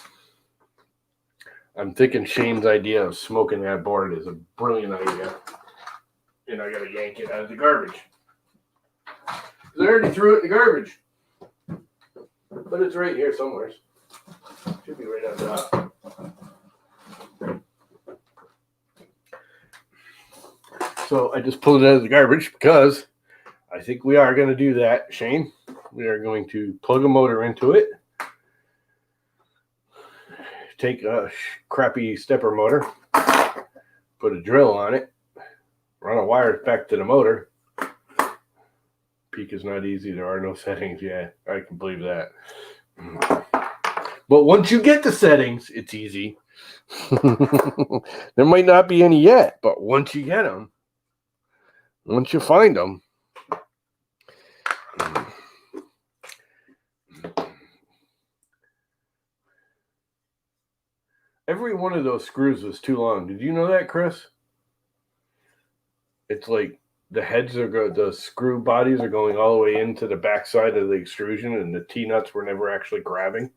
I'm thinking Shane's idea of smoking that board is a brilliant idea. And I gotta yank it out of the garbage. I already threw it in the garbage. But it's right here somewhere. Should be right on top. So I just pulled it out of the garbage because I think we are going to do that, Shane. We are going to plug a motor into it. Take a crappy stepper motor. Put a drill on it. Run a wire back to the motor. Peak is not easy. There are no settings. Yeah, I can believe that. But once you get the settings, it's easy. There might not be any yet, but once you get them, once you find them, every one of those screws was too long. Did you know that, Chris? It's like the the screw bodies are going all the way into the backside of the extrusion, and the T-nuts were never actually grabbing.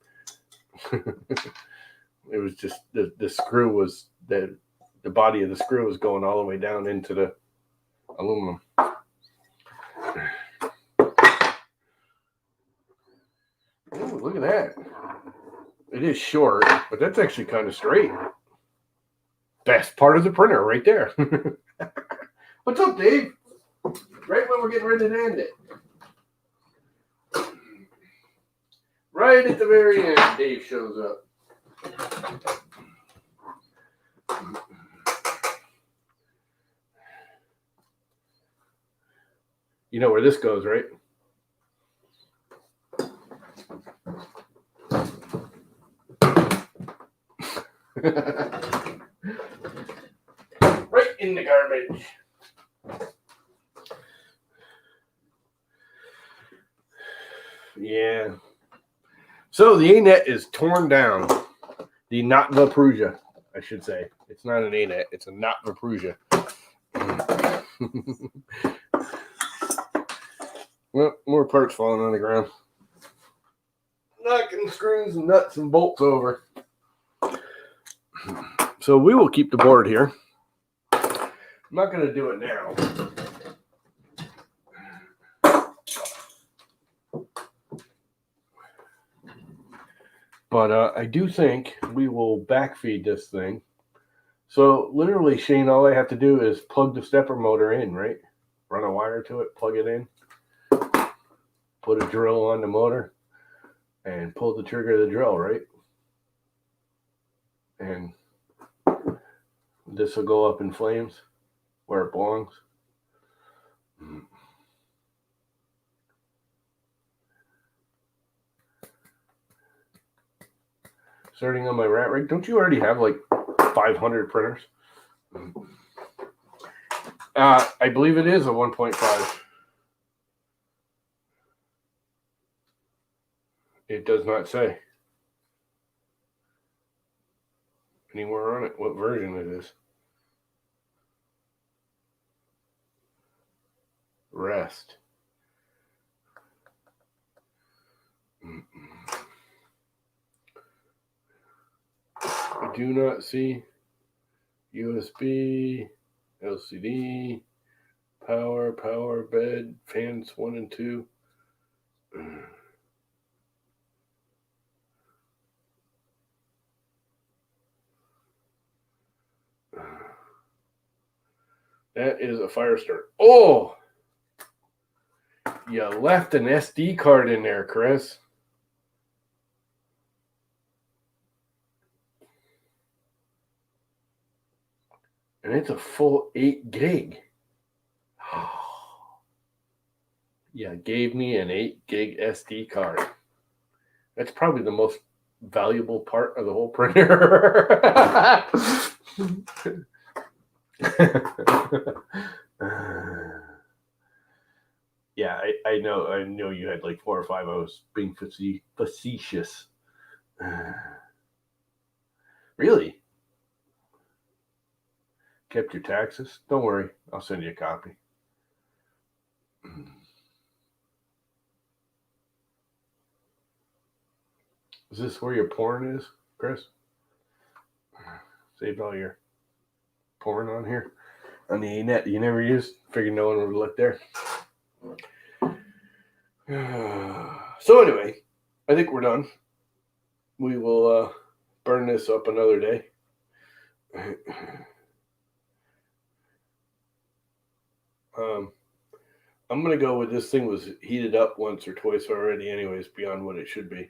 It was just the screw was the body of the screw was going all the way down into the aluminum. Ooh, look at that. It is short, but that's actually kind of straight. Best part of the printer right there. What's up, Dave? Right when we're getting ready to end it. Right at the very end, Dave shows up. You know where this goes, right? Right in the garbage. Yeah. So the anet is torn down. The NotVaPrusa, I should say. It's not an anet, it's a NotVaPrusa. Well, more parts falling on the ground. Knocking screws and nuts and bolts over. So we will keep the board here. I'm not going to do it now. But I do think we will backfeed this thing. So literally, Shane, all I have to do is plug the stepper motor in, right? Run a wire to it, plug it in, put a drill on the motor, and pull the trigger of the drill, right? And this will go up in flames where it belongs. Starting on my rat rig. Don't you already have like 500 printers? I believe it is a 1.5. It does not say anywhere on it what version it is. Rest. I do not see USB, LCD, power, bed, fans 1 and 2. That is a fire start. Oh! You left an SD card in there, Chris. And it's a full 8 gig. Yeah, gave me an 8 gig SD card. That's probably the most valuable part of the whole printer. Yeah, I know you had like 4 or 5. I was being facetious. Really? Kept your taxes? Don't worry, I'll send you a copy. Is this where your porn is, Chris? Saved all your porn on here? On the anet you never used? Figured no one would look there. So anyway, I think we're done. We will burn this up another day. I'm going to go with this thing was heated up once or twice already anyways, beyond what it should be.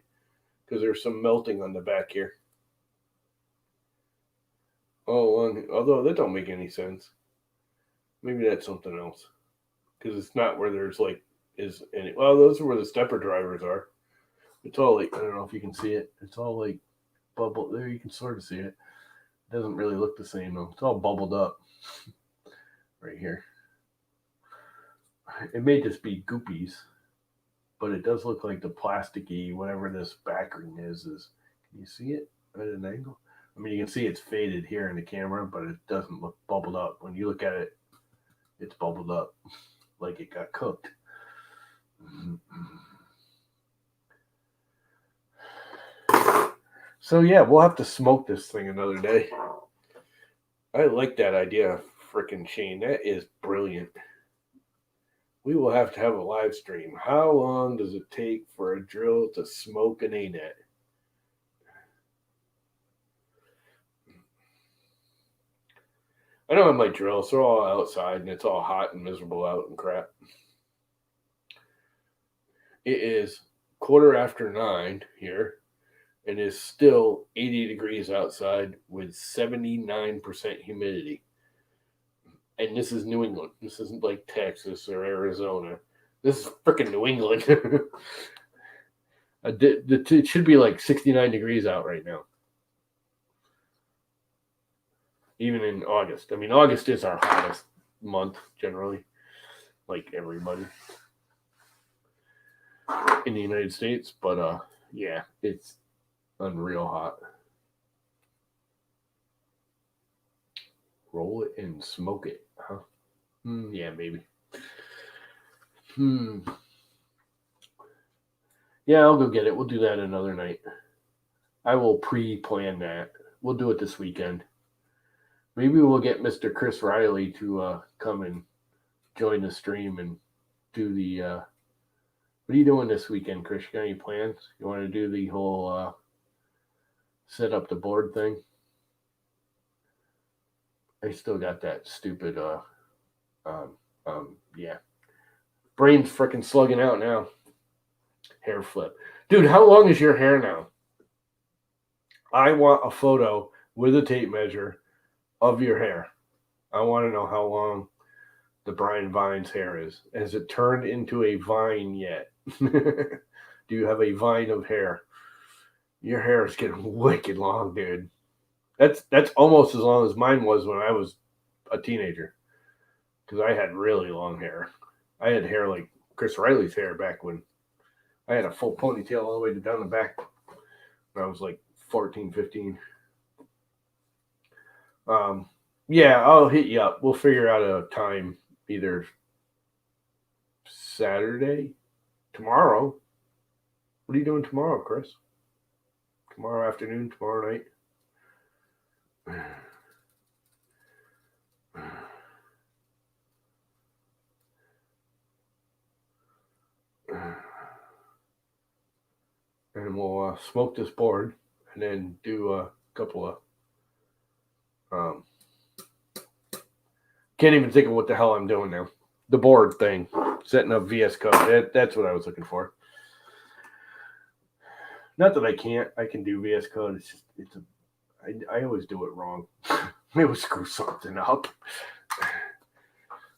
Because there's some melting on the back here. Oh, although that don't make any sense. Maybe that's something else. Because it's not where there's like, is any, well, those are where the stepper drivers are. It's all like, I don't know if you can see it. It's all like bubble. There you can sort of see it. It doesn't really look the same though. It's all bubbled up right here. It may just be goopies, but it does look like the plasticky, whatever this backring is. Can you see it at an angle? I mean, you can see it's faded here in the camera, but it doesn't look bubbled up. When you look at it, it's bubbled up like it got cooked. So yeah, we'll have to smoke this thing another day. I like that idea, frickin' Shane. That is brilliant. We will have to have a live stream. How long does it take for a drill to smoke an anet? I don't have my drills. They're all outside, and it's all hot and miserable out and crap. It is 9:15 here, and it's still 80 degrees outside with 79% humidity. And this is New England. This isn't like Texas or Arizona. This is freaking New England. It should be like 69 degrees out right now. Even in August. I mean, August is our hottest month generally, like everybody in the United States. But yeah, it's unreal hot. Roll it and smoke it, huh? Yeah, maybe. Yeah, I'll go get it. We'll do that another night. I will pre-plan that. We'll do it this weekend. Maybe we'll get Mr. Chris Riley to come and join the stream and do the... what are you doing this weekend, Chris? You got any plans? You want to do the whole set up the board thing. I still got that stupid, yeah. Brain's freaking slugging out now. Hair flip. Dude, how long is your hair now? I want a photo with a tape measure of your hair. I want to know how long the Brian Vine's hair is. Has it turned into a vine yet? Do you have a vine of hair? Your hair is getting wicked long, dude. That's almost as long as mine was when I was a teenager. Because I had really long hair. I had hair like Chris Riley's hair back when I had a full ponytail all the way down the back when I was like 14, 15. Yeah, I'll hit you up. We'll figure out a time either Saturday, tomorrow. What are you doing tomorrow, Chris? Tomorrow afternoon, tomorrow night? And we'll smoke this board and then do a couple of can't even think of what the hell I'm doing now. The board thing, setting up VS Code. That's what I was looking for. Not that I can't. I can do VS Code. I always do it wrong. I always screw something up.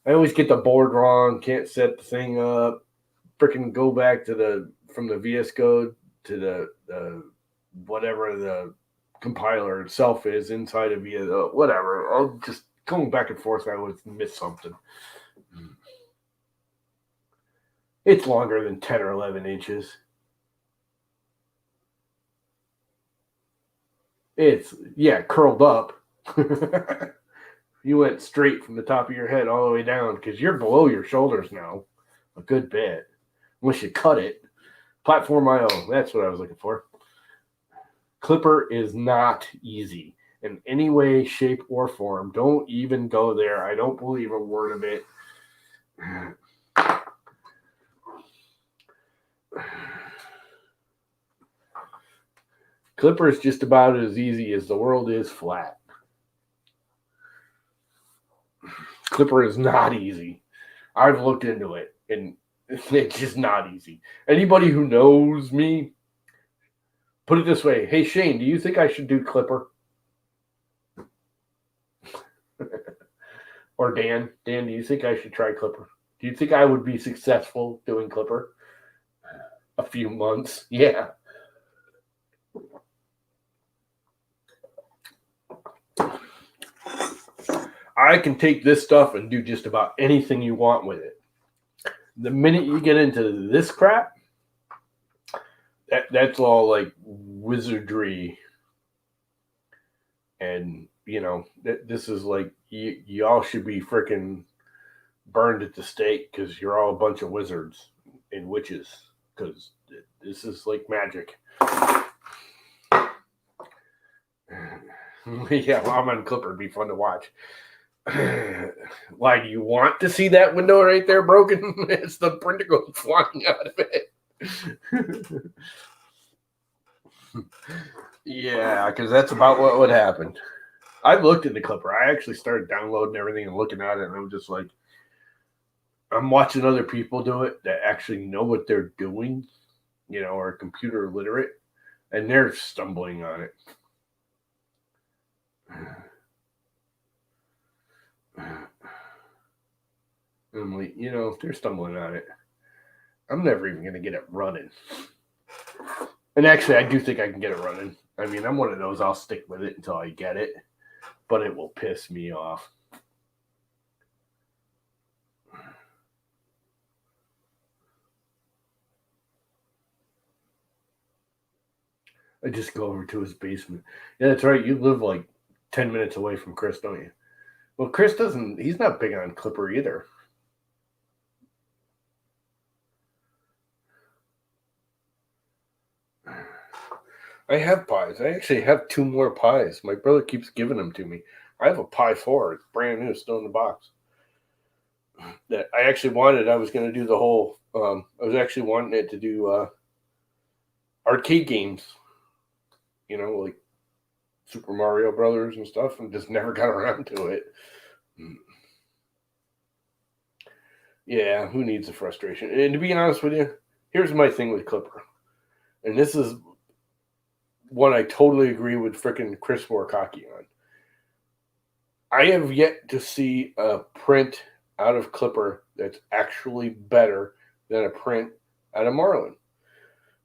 I always get the board wrong. Can't set the thing up. Freaking go back to from the VS Code to the whatever the compiler itself is inside of VS. Whatever. I'll just going back and forth. I always miss something. It's longer than 10 or 11 inches. It's, curled up. You went straight from the top of your head all the way down because you're below your shoulders now a good bit. Unless you cut it. Platform IO, that's what I was looking for. Clipper is not easy in any way, shape, or form. Don't even go there. I don't believe a word of it. Clipper is just about as easy as the world is flat. Clipper is not easy. I've looked into it, and it's just not easy. Anybody who knows me, put it this way. Hey, Shane, do you think I should do Clipper? Or Dan, do you think I should try Clipper? Do you think I would be successful doing Clipper? A few months, yeah. I can take this stuff and do just about anything you want with it. The minute you get into this crap, that's all like wizardry. And, this is like, y'all should be freaking burned at the stake because you're all a bunch of wizards and witches. Because this is like magic. Yeah, well, I'm on Clipper. It'd be fun to watch. Why do you want to see that window right there broken? It's the printer goes flying out of it. Yeah, because that's about what would happen. I looked at the Clipper. I actually started downloading everything and looking at it, and I'm just like, I'm watching other people do it that actually know what they're doing, are computer literate, and they're stumbling on it. I'm like, if they're stumbling on it, I'm never even going to get it running. And actually, I do think I can get it running. I mean, I'm one of those, I'll stick with it until I get it, but it will piss me off. I just go over to his basement. Yeah, that's right. You live like 10 minutes away from Chris, don't you? Well, Chris he's not big on Clipper either. I have pies. I actually have 2 more pies. My brother keeps giving them to me. I have a pie 4. It's brand new, still in the box. That I actually wanted. I was going to do the whole. I was actually wanting it to do arcade games. Like Super Mario Brothers and stuff, and just never got around to it. Yeah, who needs the frustration? And to be honest with you, here's my thing with Clipper. And this is one I totally agree with frickin' Chris Warkaki on. I have yet to see a print out of Clipper that's actually better than a print out of Marlin.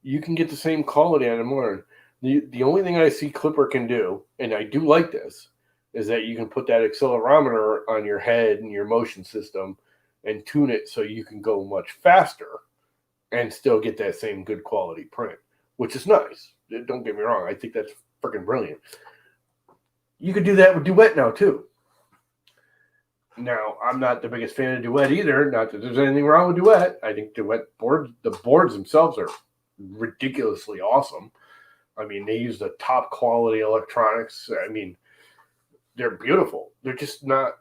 You can get the same quality out of Marlin. The only thing I see Clipper can do, and I do like this, is that you can put that accelerometer on your head and your motion system and tune it so you can go much faster and still get that same good quality print, which is nice. Don't get me wrong. I think that's freaking brilliant. You could do that with Duet now, too. Now, I'm not the biggest fan of Duet either. Not that there's anything wrong with Duet. I think Duet the boards themselves are ridiculously awesome. I mean, they use the top quality electronics. I mean, they're beautiful. They're just not.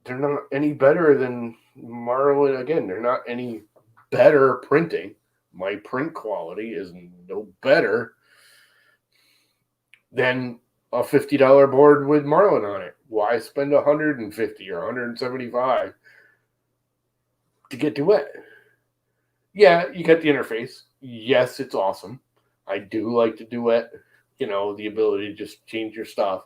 They're not any better than Marlin. Again, they're not any better printing. My print quality is no better than a $50 board with Marlin on it. Why spend $150 or $175 to get Duet? Yeah, you get the interface. Yes, it's awesome. I do like the Duet, the ability to just change your stuff.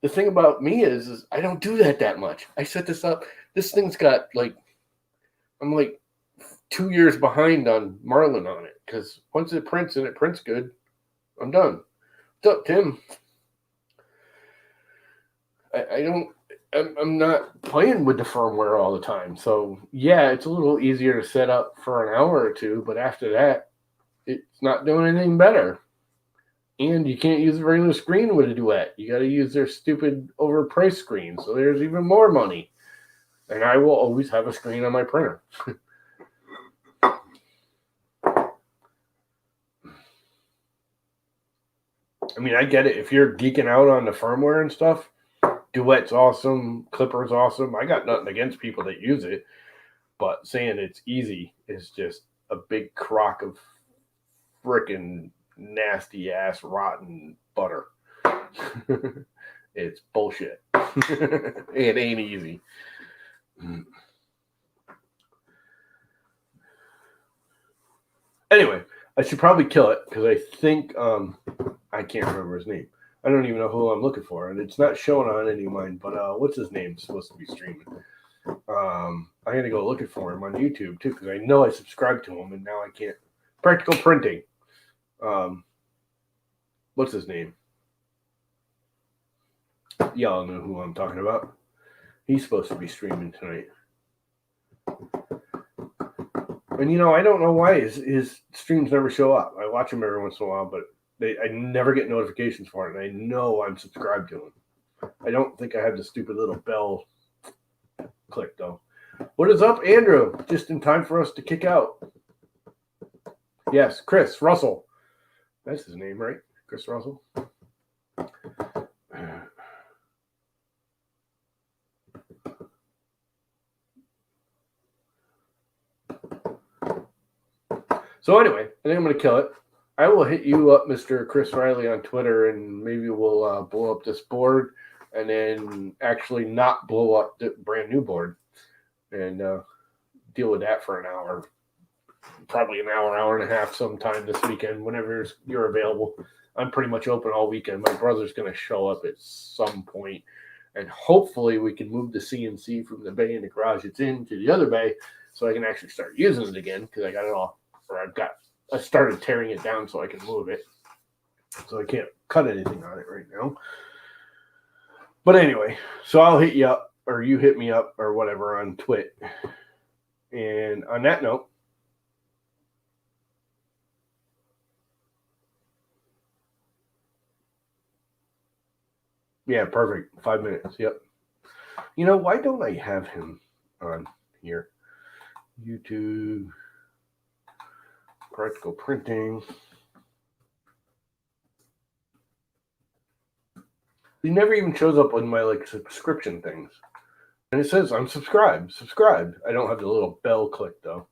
The thing about me is I don't do that much. I set this up. This thing's got I'm 2 years behind on Marlin on it because once it prints and it prints good, I'm done. What's up, Tim? I'm not playing with the firmware all the time. So, yeah, it's a little easier to set up for an hour or two, but after that, it's not doing anything better. And you can't use a regular screen with a Duet. You got to use their stupid overpriced screen, so there's even more money. And I will always have a screen on my printer. I mean, I get it. If you're geeking out on the firmware and stuff, Duet's awesome. Clipper's awesome. I got nothing against people that use it. But saying it's easy is just a big crock of frickin' nasty ass rotten butter. It's bullshit. It ain't easy. Anyway, I should probably kill it because I think I can't remember his name. I don't even know who I'm looking for, and it's not showing on any of mine. But what's his name? Supposed to be streaming. I'm gonna go looking for him on YouTube too because I know I subscribed to him, and now I can't. Practical Printing. What's his name? Y'all know who I'm talking about. He's supposed to be streaming tonight. And I don't know why his streams never show up. I watch him every once in a while, but I never get notifications for it, and I know I'm subscribed to him. I don't think I have the stupid little bell click, though. What is up, Andrew? Just in time for us to kick out. Yes, Chris Russell. That's his name, right? Chris Russell. So anyway, I think I'm going to kill it. I will hit you up, Mr. Chris Riley, on Twitter, and maybe we'll blow up this board and then actually not blow up the brand new board and deal with that for an hour. Probably an hour and a half sometime this weekend, whenever you're available. I'm pretty much open all weekend. My brother's going to show up at some point, and hopefully we can move the CNC from the bay in the garage it's in to the other bay so I can actually start using it again because I got it all, or I started tearing it down so I can move it. So I can't cut anything on it right now. But anyway, so I'll hit you up, or you hit me up, or whatever on Twit. And on that note, yeah, perfect. 5 minutes. Yep. Why don't I have him on here? YouTube, Practical Printing. He never even shows up on my subscription things. And it says I'm subscribed. I don't have the little bell click though.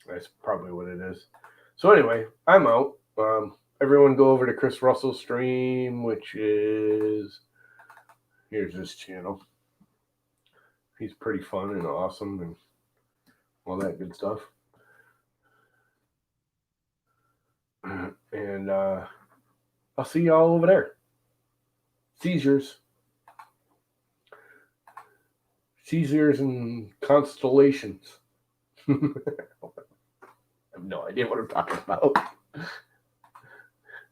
That's probably what it is. So anyway, I'm out. everyone go over to Chris Russell's stream, which is, here's his channel. He's pretty fun and awesome and all that good stuff. And I'll see y'all over there. Seizures and constellations. I have no idea what I'm talking about.